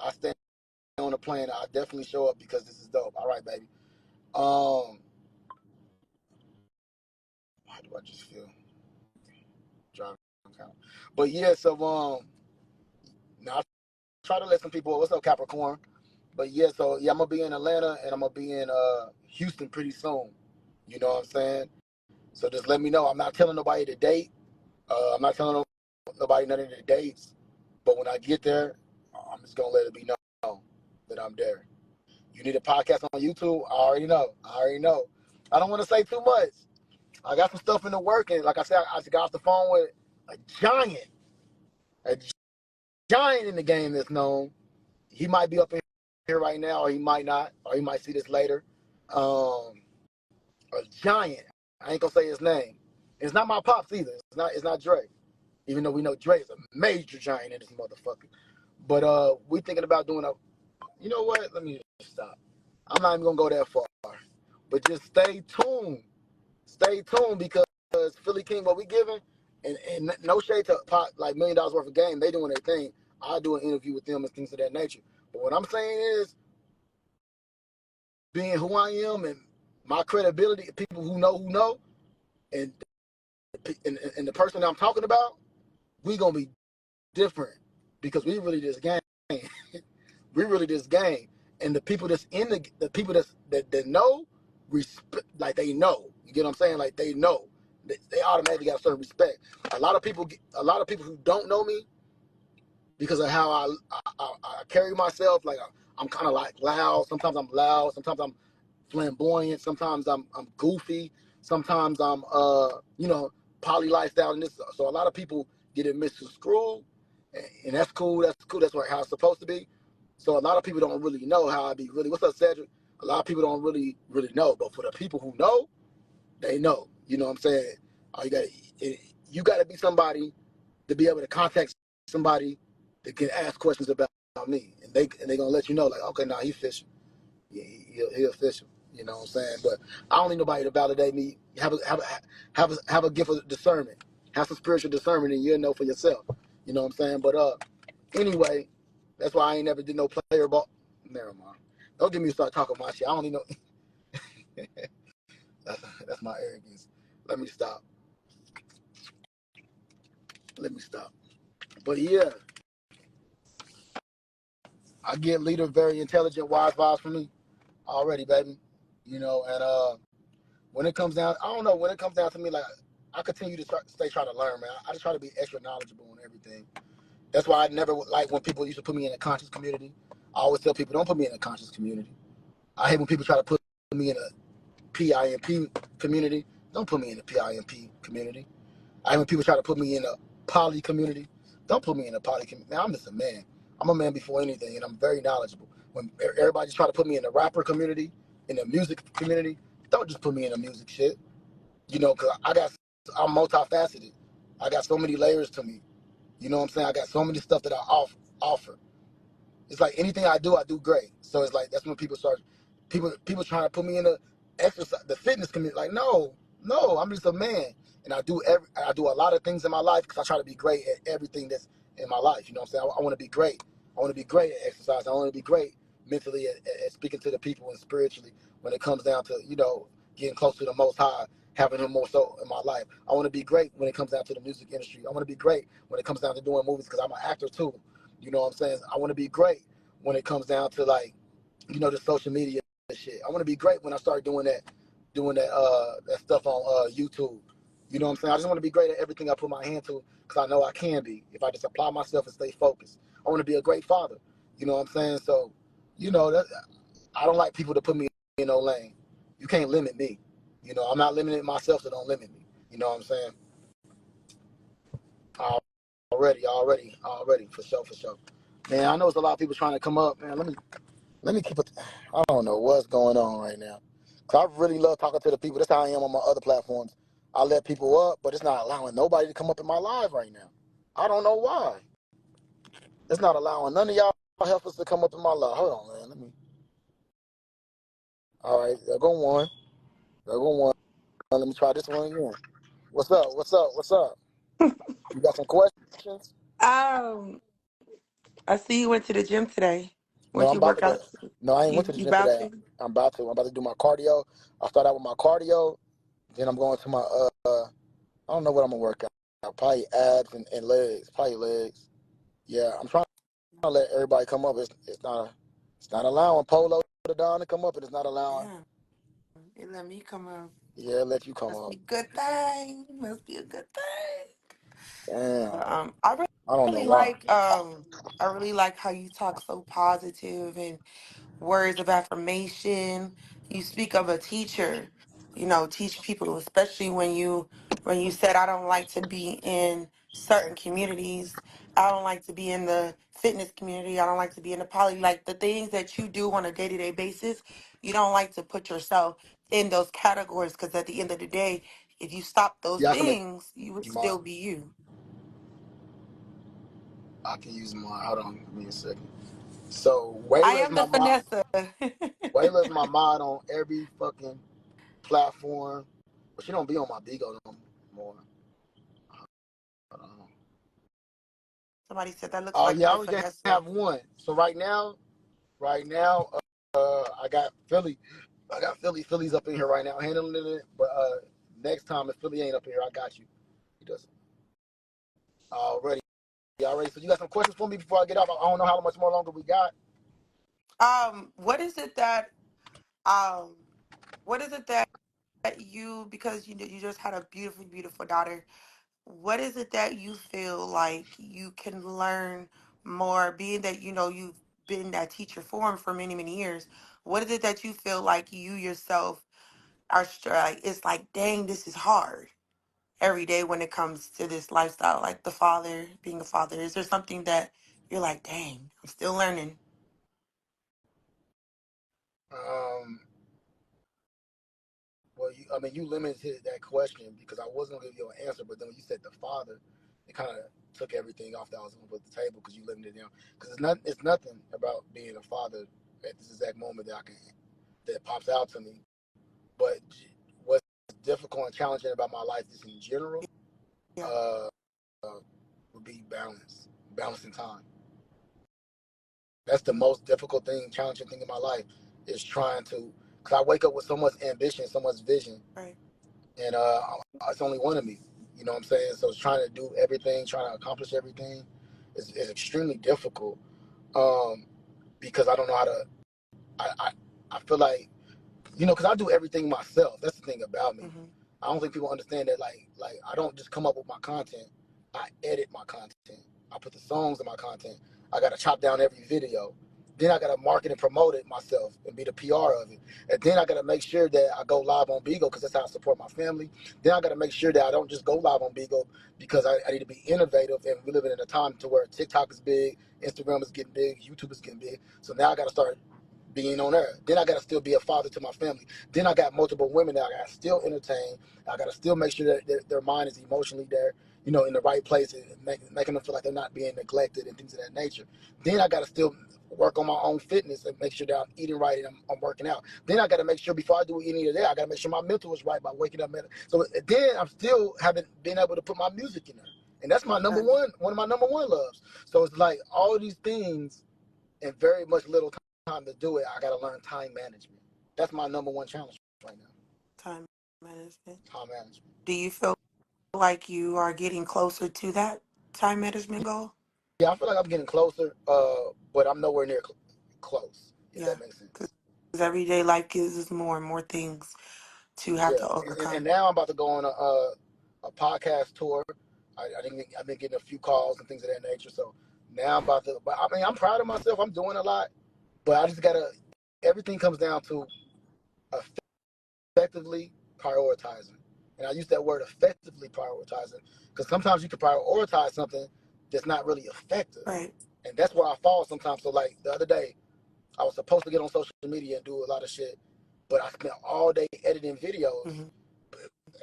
I stand on the plane. I'll definitely show up because this is dope. All right, baby. How do I just feel? Driving kind of. But yeah, so now I try to let some people. What's up, Capricorn? But yeah, so yeah, I'm gonna be in Atlanta and I'm gonna be in Houston pretty soon. You know what I'm saying? So just let me know. I'm not telling nobody the date. I'm not telling nobody none of the dates. But when I get there, I'm just gonna let it be known that I'm there. You need a podcast on YouTube? I already know. I don't want to say too much. I got some stuff in the work, and like I said, I just got off the phone with a giant in the game that's known. He might be up in here right now, or he might not, or he might see this later. A giant. I ain't gonna say his name. It's not my pops either. It's not Dre. Even though we know Dre is a major giant in this motherfucker. But we thinking about doing a. You know what? Let me just stop. I'm not even gonna go that far. But just stay tuned. Stay tuned because Philly King, what we giving, and no shade to pot like $1 million worth of game. They doing their thing. I'll do an interview with them and things of that nature. But what I'm saying is, being who I am and my credibility, people who know, and the person that I'm talking about, we gonna be different because we really this game. We really this game, and the people that's in the people that know, respect, like they know. You get what I'm saying? Like they know. They automatically got a certain respect. A lot of people who don't know me because of how I carry myself. Like I'm kind of like loud. Sometimes I'm loud. Sometimes I'm flamboyant. Sometimes I'm goofy. Sometimes I'm poly lifestyle and this. So a lot of people get it misconstrued, and that's cool. That's cool. That's how it's supposed to be. So a lot of people don't really know how I be really. What's up, Cedric? A lot of people don't really know. But for the people who know, they know. You know what I'm saying? You got to be somebody to be able to contact somebody that can ask questions about me, and they gonna let you know, like, okay, now he fishing. Yeah, he official. You know what I'm saying? But I don't need nobody to validate me. Have a gift of discernment. Have some spiritual discernment, and you'll know for yourself. You know what I'm saying? But anyway, that's why I ain't never did no player ball. Never mind. Don't get me to start talking my shit. I don't need no. That's my arrogance. Let me stop. But yeah, I get leader, very intelligent, wise vibes from me already, baby. You know, and when it comes down, I don't know, when it comes down to me, like, I continue to stay trying to learn, man. I just try to be extra knowledgeable on everything. That's why I never like when people used to put me in a conscious community. I always tell people, don't put me in a conscious community. I hate when people try to put me in a PIMP community. Don't put me in a PIMP community. I hate when people try to put me in a poly community. Don't put me in a poly community. Man, I'm just a man. I'm a man before anything, and I'm very knowledgeable. When everybody just try to put me in the rapper community, in the music community, don't just put me in the music shit. You know, because I'm multifaceted. I got so many layers to me. You know what I'm saying? I got so many stuff that I offer. It's like anything I do great. So it's like that's when people trying to put me in the fitness community. Like no, I'm just a man, and I do a lot of things in my life because I try to be great at everything that's in my life. You know what I'm saying? I want to be great. I want to be great at exercise. I want to be great mentally at speaking to the people and spiritually when it comes down to getting close to the Most High, having Him more so in my life. I want to be great when it comes down to the music industry. I want to be great when it comes down to doing movies because I'm an actor too. You know what I'm saying? I want to be great when it comes down to the social media shit. I want to be great when I start doing that stuff on YouTube. You know what I'm saying? I just want to be great at everything I put my hand to because I know I can be if I just apply myself and stay focused. I want to be a great father. You know what I'm saying? So, I don't like people to put me in no lane. You can't limit me. I'm not limiting myself, so don't limit me. You know what I'm saying? Already, for sure. Man, I know there's a lot of people trying to come up, man. Let me keep it. I don't know what's going on right now. Cause I really love talking to the people. That's how I am on my other platforms. I let people up, but it's not allowing nobody to come up in my live right now. I don't know why. It's not allowing none of y'all helpers to come up in my live. Hold on, man. All right, there go one. Let me try this one again. What's up? You got some questions? I see you went to the gym today. No, What I'm you about work to. out? No, I ain't went to the You gym about today. to? I'm about to. I'm about to do my cardio. I'll start out with my cardio. Then I'm going to my I don't know what I'm gonna work out. Probably abs and legs. Probably legs. Yeah, I'm trying to let everybody come up. It's not allowing Polo to down to come up, and it's not allowing. Damn, it let me come up. Yeah, let you come Must up. be a good thing. Must be a good thing. Damn, I I don't know really why. like I really like how you talk so positive and words of affirmation. You speak of a teacher, teach people, especially when you said I don't like to be in certain communities. I don't like to be in the fitness community. I don't like to be in the poly, like the things that you do on a day-to-day basis. You don't like to put yourself in those categories because at the end of the day, if you stop those Yeah, I can make things, you would you mine. still be you. I can use mine. Hold on, give me a second. So I am the Vanessa. Wayla's my mod on every fucking platform, but she don't be on my Bigo no more. Hold on. Somebody said that looks Oh like yeah, I the only can Vanessa. have one. So right now, I got Philly. I got Philly's up in here right now handling it. But next time if Philly ain't up in here, I got you. He doesn't already. Already. So you got some questions for me before I get off? I don't know how much more longer we got. What is it that um what is it that you, because you just had a beautiful, beautiful daughter, what is it that you feel like you can learn more, being that you've been that teacher for him for many, many years? What is it that you feel like you yourself are like, it's like, dang, this is hard every day when it comes to this lifestyle, like the father, being a father? Is there something that you're like, dang, I'm still learning? Um, well, I mean, you limited that question because I wasn't gonna give you an answer, but then when you said the father, it kind of took everything off that I was gonna put at the table because you limited it down. Because it's nothing about being a father at this exact moment that pops out to me. But what's difficult and challenging about my life just in general Yeah, uh, would be balancing time. That's the most difficult thing, challenging thing in my life is trying to, because I wake up with so much ambition, so much vision, right. and it's only one of me. You know what I'm saying? So it's trying to do everything, trying to accomplish everything is extremely difficult um, because I don't know how to. I, I feel like because I do everything myself. That's the thing about me. Mm-hmm. I don't think people understand that. Like I don't just come up with my content. I edit my content. I put the songs in my content. I gotta chop down every video. Then I gotta market and promote it myself and be the PR of it. And then I gotta make sure that I go live on Bigo because that's how I support my family. Then I gotta make sure that I don't just go live on Bigo because I need to be innovative. And we're living in a time to where TikTok is big, Instagram is getting big, YouTube is getting big. So now I gotta start being on earth. Then I gotta still be a father to my family. Then I got multiple women that I gotta still entertain. I gotta still make sure that their mind is emotionally there, in the right place, and making them feel like they're not being neglected and things of that nature. Then I gotta still work on my own fitness and make sure that I'm eating right and I'm working out. Then I gotta make sure before I do any of that, I gotta make sure my mental is right by waking up. So then I'm still haven't been able to put my music in there, and that's my number Right. one of my number one loves. So it's like all these things and very much little time to do it. I got to learn time management. That's my number one challenge right now. Time management. Time management. Do you feel like you are getting closer to that time management goal? Yeah, I feel like I'm getting closer, but I'm nowhere near close. If Yeah, that makes sense. because everyday life gives us more and more things to have Yeah, to and overcome. now I'm about to go on a podcast tour. I've been getting a few calls and things of that nature. So now I'm about to. But I mean, I'm proud of myself. I'm doing a lot, but I just gotta. Everything comes down to effectively prioritizing. And I use that word effectively prioritizing because sometimes you can prioritize something that's not really effective. Right. And that's where I fall sometimes. So, like the other day, I was supposed to get on social media and do a lot of shit, but I spent all day editing videos. Hmm.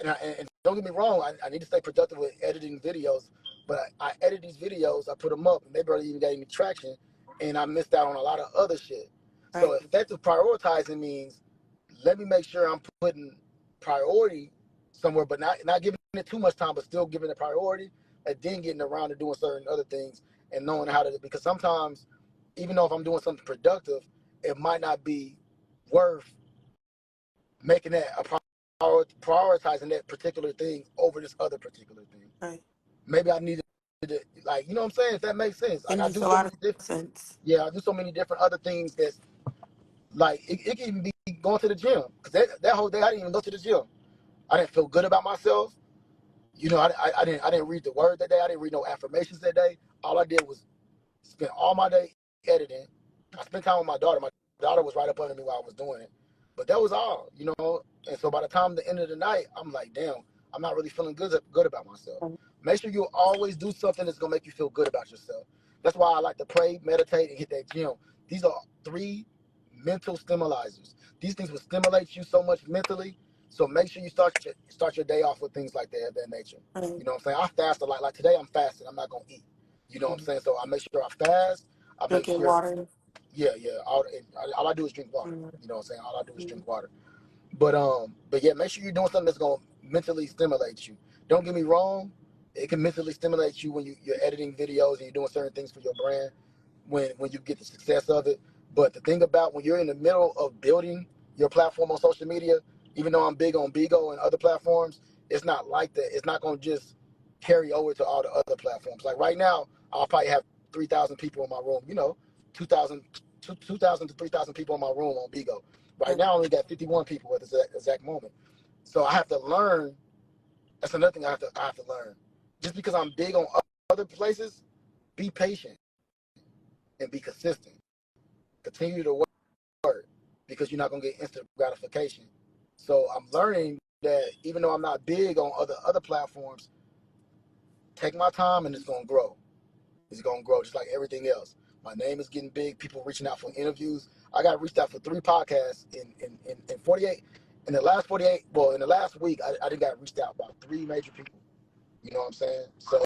And don't get me wrong, I need to stay productive with editing videos, but I edit these videos, I put them up, and they barely even got any traction, and I missed out on a lot of other shit. So Right. effective prioritizing means let me make sure I'm putting priority somewhere, but not giving it too much time, but still giving it priority, and then getting around to doing certain other things and knowing how to. Because sometimes even though if I'm doing something productive, it might not be worth making that a prioritizing that particular thing over this other particular thing. Right. Maybe I need to, like, you know what I'm saying? If that makes sense. It Like I makes do a so lot of many different, sense. yeah, I do so many different other things that, like, it can even be going to the gym. Because that whole day, I didn't even go to the gym. I didn't feel good about myself. You know, I didn't read the word that day. I didn't read no affirmations that day. All I did was spend all my day editing. I spent time with my daughter. My daughter was right up under me while I was doing it. But that was all, you know. And so by the time the end of the night, I'm like, damn, I'm not really feeling good about myself. Make sure you always do something that's gonna make you feel good about yourself. That's why I like to pray, meditate, and hit that gym. These are 3 mental stimulizers. These things will stimulate you so much mentally. So make sure you start your day off with things like that of that nature. Right. You know what I'm saying? I fast a lot. Like today, I'm fasting. I'm not gonna eat. You know what I'm saying? So I make sure I fast. I make Drinking sure, water. yeah. All I do is drink water. Mm-hmm. You know what I'm saying? All I do is drink water. But yeah, make sure you're doing something that's gonna mentally stimulate you. Don't get me wrong, it can mentally stimulate you when you're editing videos and you're doing certain things for your brand when you get the success of it. But the thing about when you're in the middle of building your platform on social media, even though I'm big on Bigo and other platforms, it's not like that. It's not gonna just carry over to all the other platforms. Like right now, I'll probably have 3,000 people in my room. You know, 2,000 to 3,000 people in my room on Bigo. Right now, I only got 51 people at the exact moment. So I have to learn. That's another thing I have to learn. Just because I'm big on other places, be patient and be consistent. Continue to work because you're not gonna get instant gratification. So I'm learning that even though I'm not big on other platforms, take my time and it's gonna grow. It's gonna grow just like everything else. My name is getting big. People reaching out for interviews. I got reached out for 3 podcasts in 48. In the last 48, well, in the last week, I did got reached out by 3 major people. You know what I'm saying? So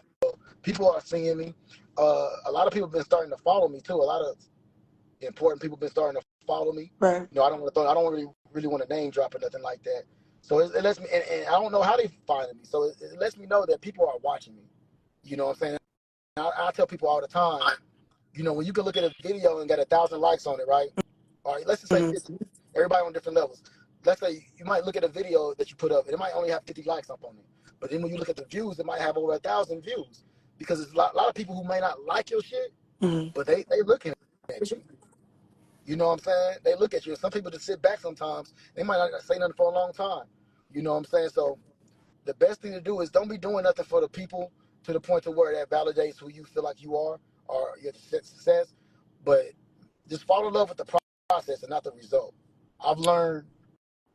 people are seeing me. A lot of people have been starting to follow me too. A lot of important people have been starting to follow me. Right. You know, I don't really want to name drop or nothing like that. So it lets me, and I don't know how they find me. So it lets me know that people are watching me. You know what I'm saying? I tell people all the time, you know, when you can look at a video and got 1,000 likes on it, right? All right, let's just say Mm-hmm. 50. Everybody on different levels. Let's say you might look at a video that you put up and it might only have 50 likes up on it. But then when you look at the views, it might have over 1,000 views. Because there's a lot of people who may not like your shit, Mm-hmm. but they looking at you. You know what I'm saying? They look at you. And some people just sit back sometimes. They might not say nothing for a long time. You know what I'm saying? So the best thing to do is don't be doing nothing for the people to the point to where that validates who you feel like you are or your success. But just fall in love with the process and not the result. I've learned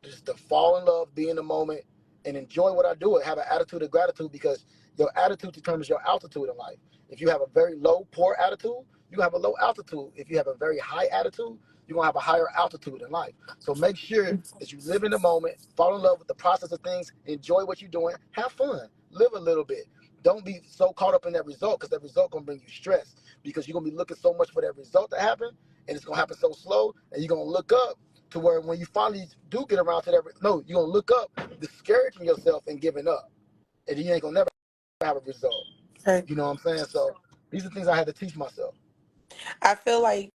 just to fall in love, be in the moment, and enjoy what I do and have an attitude of gratitude because your attitude determines your altitude in life. If you have a very low, poor attitude, you have a low altitude. If you have a very high attitude, you're gonna have a higher altitude in life. So make sure that you live in the moment, fall in love with the process of things, enjoy what you're doing, have fun, live a little bit. Don't be so caught up in that result because that result gonna bring you stress because you're gonna be looking so much for that result to happen and it's gonna happen so slow and you're gonna look up to where when you finally do get around to that, no, you're gonna look up, discouraging yourself and giving up, and you ain't gonna never have a result. Right. You know what I'm saying? So these are things I had to teach myself. I feel like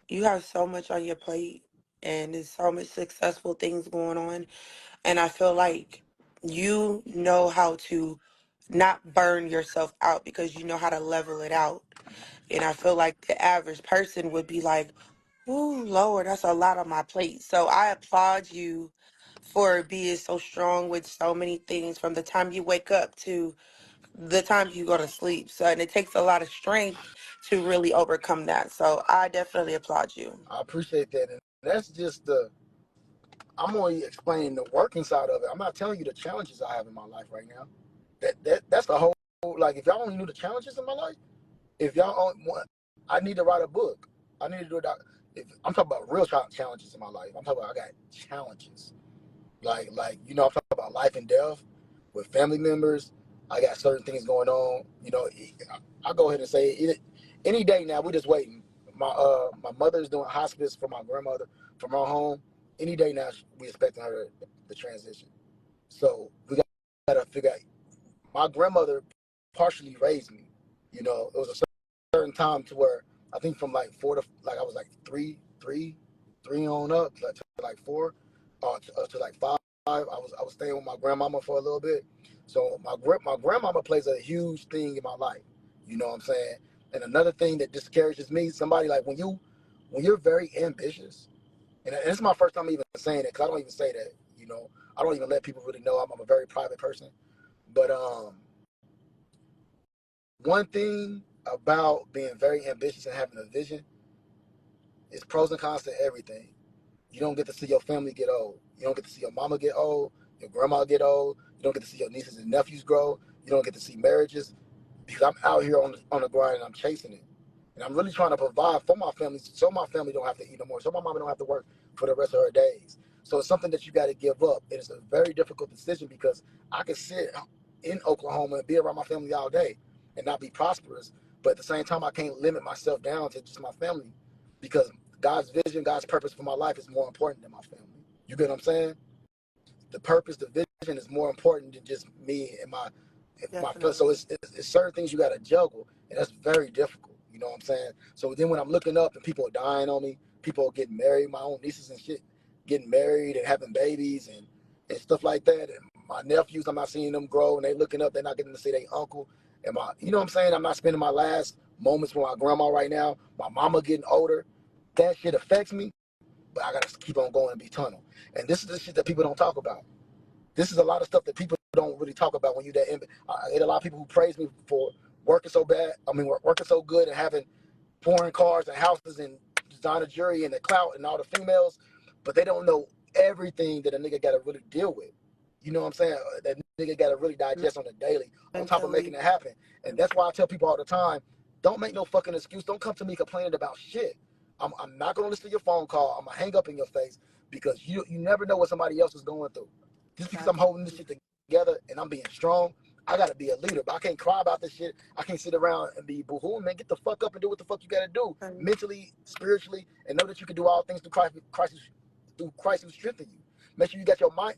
you have so much on your plate and there's so much successful things going on. And I feel like you know how to not burn yourself out because you know how to level it out. And I feel like the average person would be like, ooh, Lord, that's a lot on my plate. So I applaud you for being so strong with so many things from the time you wake up to the time you go to sleep. So, and it takes a lot of strength to really overcome that. So I definitely applaud you. I appreciate that, and that's just I'm only explaining the working side of it. I'm not telling you the challenges I have in my life right now. That's the whole, like, if y'all only knew the challenges in my life, if y'all only want, I need to write a book. I need to do it. If I'm talking about real challenges in my life, I'm talking about I got challenges. Like I'm talking about life and death with family members. I got certain things going on. I'll go ahead and say it. Any day now. We're just waiting. My mother's doing hospice for my grandmother from her home. Any day now, we expecting her to transition. So we got to figure out. My grandmother partially raised me. It was a certain time to where I think from like 4 to like I was like three on up to like 4, to like 5. I was staying with my grandmama for a little bit. So my grandmama plays a huge thing in my life. You know what I'm saying? And another thing that discourages me, somebody like when you're very ambitious, and this is my first time even saying it because I don't even say that. You know, I don't even let people really know I'm a very private person. But one thing about being very ambitious and having a vision is pros and cons to everything. You don't get to see your family get old. You don't get to see your mama get old, your grandma get old. You don't get to see your nieces and nephews grow. You don't get to see marriages because I'm out here on the grind and I'm chasing it. And I'm really trying to provide for my family so my family don't have to eat no more, so my mama don't have to work for the rest of her days. So it's something that you got to give up. And it's a very difficult decision because I could sit in Oklahoma and be around my family all day and not be prosperous. But at the same time, I can't limit myself down to just my family because God's vision, God's purpose for my life is more important than my family. You get what I'm saying? The purpose, the vision is more important than just me and my so Definitely. it's certain things you got to juggle, and that's very difficult. You know what I'm saying? So then when I'm looking up and people are dying on me, people are getting married, my own nieces and shit getting married and having babies and stuff like that, and my nephews, I'm not seeing them grow, and they looking up, they're not getting to see their uncle, and you know what I'm saying? I'm not spending my last moments with my grandma right now. My mama getting older, that shit affects me, but I gotta keep on going and be tunnel. And this is the shit that people don't talk about. This is a lot of stuff that people don't really talk about when you that. I get a lot of people who praise me for working so bad. I mean, working so good and having foreign cars and houses and designer jewelry and the clout and all the females, but they don't know everything that a nigga got to really deal with. You know what I'm saying? That nigga got to really digest on the daily, on top of making Mentally. it happen. And that's why I tell people all the time, don't make no fucking excuse. Don't come to me complaining about shit. I'm not going to listen to your phone call. I'm going to hang up in your face because you never know what somebody else is going through. Just because I'm Exactly. holding this shit together and I'm being strong, I gotta be a leader. But I can't cry about this shit. I can't sit around and be boo-hoo. Man, get the fuck up and do what the fuck you gotta do, Right. mentally, spiritually, and know that you can do all things through Christ who strengthens you. Make sure you got your mind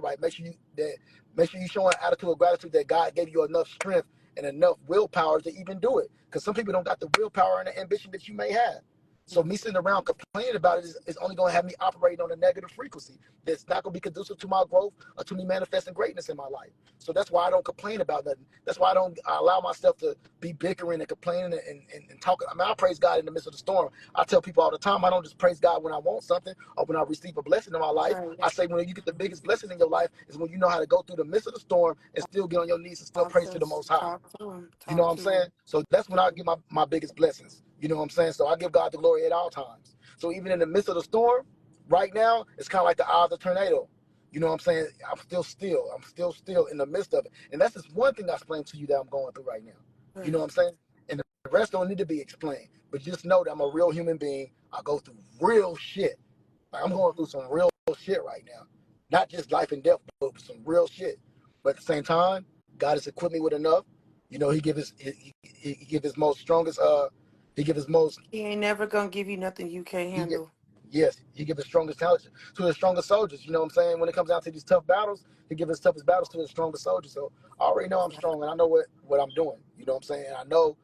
right. Make sure you show an attitude of gratitude that God gave you enough strength and enough willpower to even do it. Because some people don't got the willpower and the ambition that you may have. So me sitting around complaining about it is only going to have me operating on a negative frequency. That's not going to be conducive to my growth or to me manifesting greatness in my life. So that's why I don't complain about nothing. That's why I allow myself to be bickering and complaining and talking. I mean, I praise God in the midst of the storm. I tell people all the time, I don't just praise God when I want something or when I receive a blessing in my life. Right. I say when you get the biggest blessing in your life is when you know how to go through the midst of the storm and still get on your knees and still praise to the Most High. Talk to him. You know Talk what I'm to saying? him. So that's when I get my biggest blessings. You know what I'm saying? So I give God the glory at all times. So even in the midst of the storm, right now, it's kind of like the eye of the tornado. You know what I'm saying? I'm still still. I'm still still in the midst of it. And that's just one thing I explained to you that I'm going through right now. You know Right. what I'm saying? And the rest don't need to be explained. But just know that I'm a real human being. I go through real shit. Like I'm going through some real shit right now. Not just life and death, but some real shit. But at the same time, God has equipped me with enough. You know, he give his most strongest he give his most He ain't never gonna give you nothing you can't he get handle. yes, he give his strongest talents to his strongest soldiers. You know what I'm saying? When it comes down to these tough battles, he give his toughest battles to his strongest soldiers. So I already know I'm Exactly. strong and I know what I'm doing. You know what I'm saying? And I know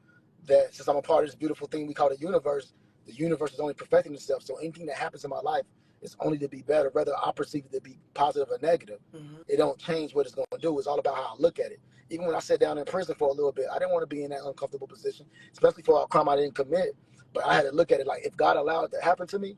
that since I'm a part of this beautiful thing we call the universe is only perfecting itself. So anything that happens in my life is only to be better, whether I perceive it to be positive or negative. Mm-hmm. It don't change what it's going to do. It's all about how I look at it. Even when I sat down in prison for a little bit, I didn't want to be in that uncomfortable position, especially for a crime I didn't commit. But I had to look at it like, if God allowed it to happen to me,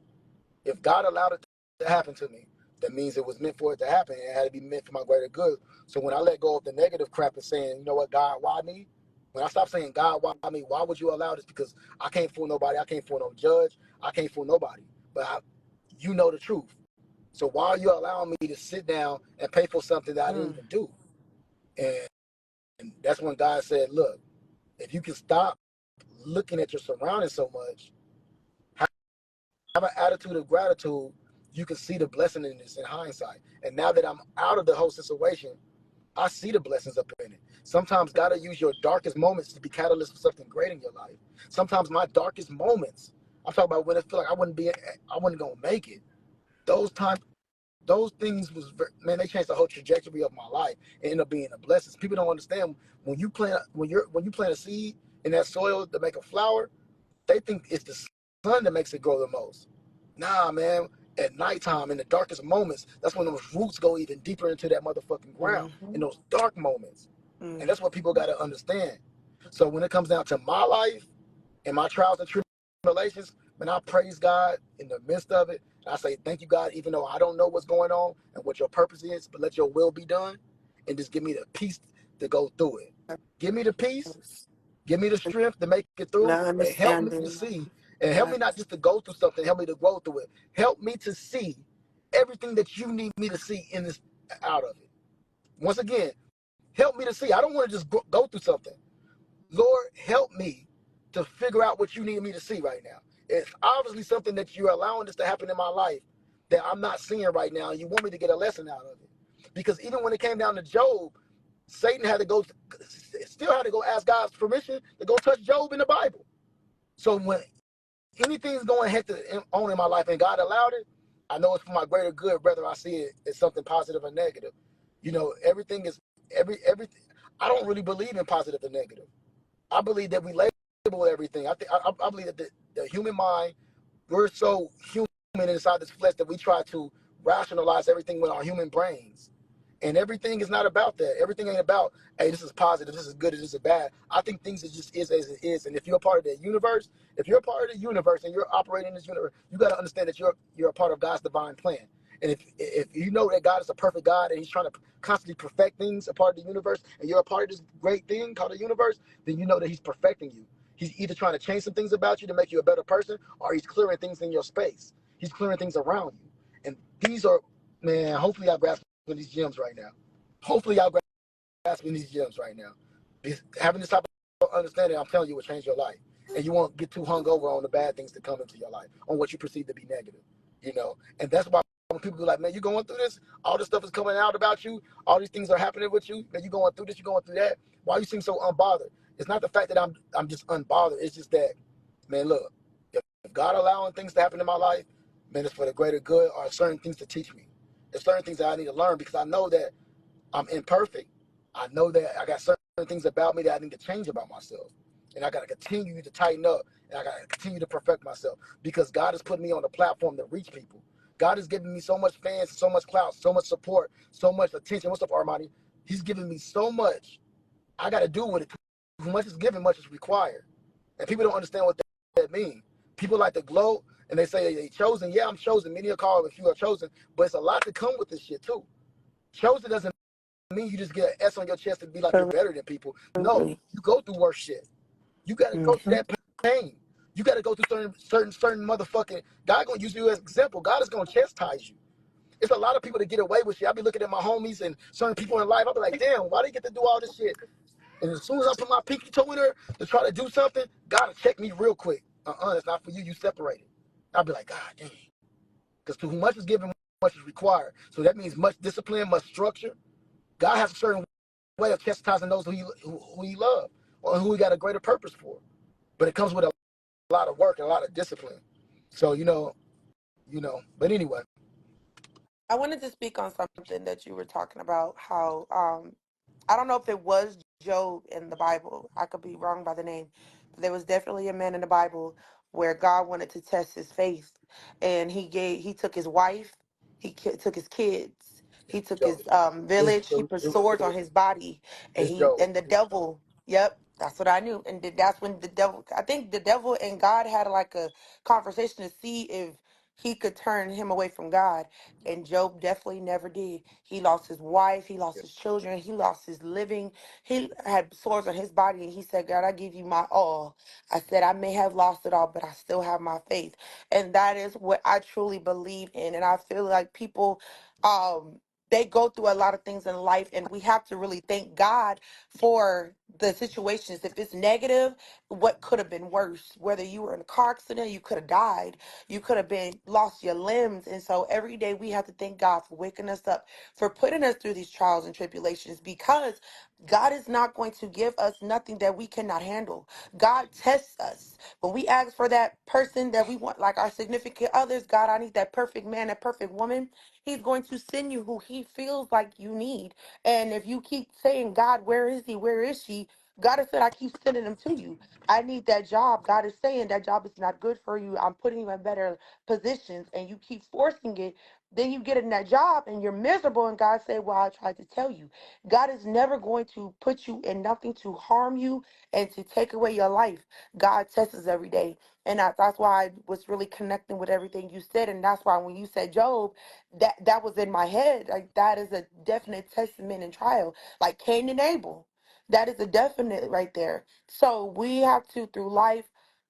if God allowed it to happen to me, that means it was meant for it to happen. And it had to be meant for my greater good. So when I let go of the negative crap and saying, you know what, God, why me? When I stop saying, God, why me? Why would you allow this? Because I can't fool nobody. I can't fool no judge. I can't fool nobody. But you know the truth. So why are you allowing me to sit down and pay for something that I didn't Mm. even do? And that's when God said, look, if you can stop looking at your surroundings so much, have an attitude of gratitude, you can see the blessing in this in hindsight. And now that I'm out of the whole situation, I see the blessings up in it. Sometimes God will use your darkest moments to be catalyst for something great in your life. Sometimes my darkest moments, I'm talking about when it feel like I wasn't gonna make it. Those times, those things man, they changed the whole trajectory of my life and end up being a blessing. People don't understand when you plant a seed in that soil to make a flower. They think it's the sun that makes it grow the most. Nah, man. At nighttime, in the darkest moments, that's when those roots go even deeper into that motherfucking ground. In Mm-hmm. those dark moments, and that's what people Mm-hmm. got to understand. So when it comes down to my life and my trials and tribulations, man, I praise God in the midst of it. And I say, thank you, God, even though I don't know what's going on and what your purpose is, but let your will be done. And just give me the peace to go through it. Give me the peace, Yes. give me the strength to make it And through, I and help me to understanding. see. And help me Yes. not just to go through something, help me to grow through it. Help me to see everything that you need me to see in this out of it. Once again, help me to see. I don't want to just go through something. Lord, help me to figure out what you need me to see right now. It's obviously something that you're allowing this to happen in my life that I'm not seeing right now, and you want me to get a lesson out of it. Because even when it came down to Job, Satan had to go, still had to go ask God's permission to go touch Job in the Bible. So when anything's going hectic on in my life and God allowed it, I know it's for my greater good, whether I see it as something positive or negative. You know, everything is everything. I don't really believe in positive or negative. I believe that we label everything. I believe that the human mind, we're so human inside this flesh that we try to rationalize everything with our human brains. And everything is not about that. Everything ain't about, hey, this is positive, this is good, this is bad. I think things it just is as it is. And if you're a part of the universe, if you're a part of the universe and you're operating in this universe, you got to understand that you're a part of God's divine plan. And if you know that God is a perfect God and He's trying to constantly perfect things, a part of the universe, and you're a part of this great thing called the universe, then you know that He's perfecting you. He's either trying to change some things about you to make you a better person, or He's clearing things in your space. He's clearing things around you. And these are, man, hopefully I grasp these gems right now. Hopefully y'all grasping these gems right now. Having this type of understanding, I'm telling you, will change your life. And you won't get too hung over on the bad things that come into your life, on what you perceive to be negative. You know, and that's why when people be like, man, you going through this, all this stuff is coming out about you, all these things are happening with you, man, you going through this, you going through that. Why you seem so unbothered? It's not the fact that I'm just unbothered. It's just that, man, look, if God allowing things to happen in my life, man, it's for the greater good, or certain things to teach me. There's certain things that I need to learn because I know that I'm imperfect. I know that I got certain things about me that I need to change about myself. And I got to continue to tighten up. And I got to continue to perfect myself because God has put me on the platform to reach people. God has given me so much fans, so much clout, so much support, so much attention. What's up, Armani? He's given me so much. I got to do with it. Too much is given, much is required. And people don't understand what that means. People like to gloat and they say they chosen. Yeah, I'm chosen. Many are called, a few are chosen. But it's a lot to come with this shit, too. Chosen doesn't mean you just get an S on your chest and be like you're better than people. No, Absolutely. you go through worse shit. You got to go through Mm-hmm. that pain. You got to go through certain motherfucking. God gonna use you as an example. God is gonna chastise you. It's a lot of people that get away with shit. I be looking at my homies and certain people in life. I be like, damn, why they get to do all this shit? And as soon as I put my pinky toe in her to try to do something, God will check me real quick. It's not for you. You separated. I'll be like, God damn. Because to whom much is given, much is required. So that means much discipline, much structure. God has a certain way of chastising those who he loves or who he got a greater purpose for. But it comes with a lot of work and a lot of discipline. So, but anyway. I wanted to speak on something that you were talking about. How I don't know if it was Job in the Bible. I could be wrong by the name, but there was definitely a man in the Bible where God wanted to test his faith, and he took his wife, took his kids, he took Joe. his It's, village. He put swords on his body, and it's he Joe. and the devil. Yep, that's what I knew. And that's when the devil. I think the devil and God had like a conversation to see if he could turn him away from God. And Job definitely never did. He lost his wife, he lost his children, he lost his living. He had sores on his body, and he said, God, I give you my all. I said, I may have lost it all, but I still have my faith. And that is what I truly believe in. And I feel like people, they go through a lot of things in life, and we have to really thank God for the situations. If it's negative, what could have been worse? Whether you were in a car accident, you could have died, you could have been lost your limbs. And so every day we have to thank God for waking us up, for putting us through these trials and tribulations, because God is not going to give us nothing that we cannot handle. God tests us. When we ask for that person that we want, like our significant others, God, I need that perfect man, that perfect woman, He's going to send you who He feels like you need. And if you keep saying, God, where is he? Where is she? God has said, I keep sending them to you. I need that job. God is saying that job is not good for you. I'm putting you in better positions, and you keep forcing it. Then you get in that job and you're miserable. And God said, well, I tried to tell you. God is never going to put you in nothing to harm you and to take away your life. God tests us every day. And that's why I was really connecting with everything you said. And that's why when you said Job, that was in my head. Like, that is a definite testament and trial. Like Cain and Abel. That is a definite right there. So we have to, through life,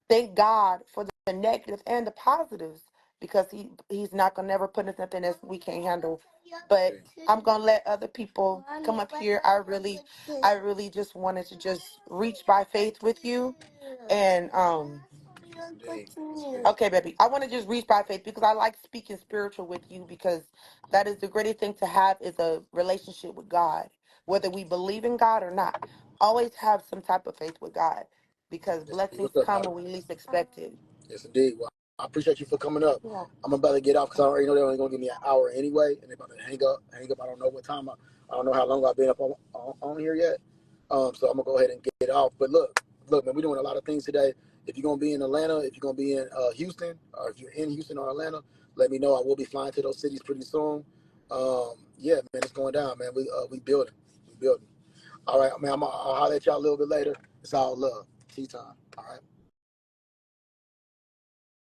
thank God for the negatives and the positives, because he's not gonna never put us in something that we can't handle. But I'm gonna let other people come up here. I really just wanted to just reach by faith with you. And okay, baby. I want to just reach by faith because I like speaking spiritual with you, because that is the greatest thing to have, is a relationship with God. Whether we believe in God or not, always have some type of faith with God, because blessings What's up, come Doc? when we least expect it. Yes, indeed. Well, I appreciate you for coming up. Yeah. I'm about to get off because I already know they're only going to give me an hour anyway, and they're about to hang up. Hang up. I don't know what time. I don't know how long I've been up on here yet. So I'm gonna go ahead and get off. But look, man, we're doing a lot of things today. If you're gonna be in Atlanta, if you're gonna be in Houston, or if you're in Houston or Atlanta, let me know. I will be flying to those cities pretty soon. Yeah, man, it's going down, man. We building. We building. All right, man. I'll holler at y'all a little bit later. It's all love. Tea time. All right.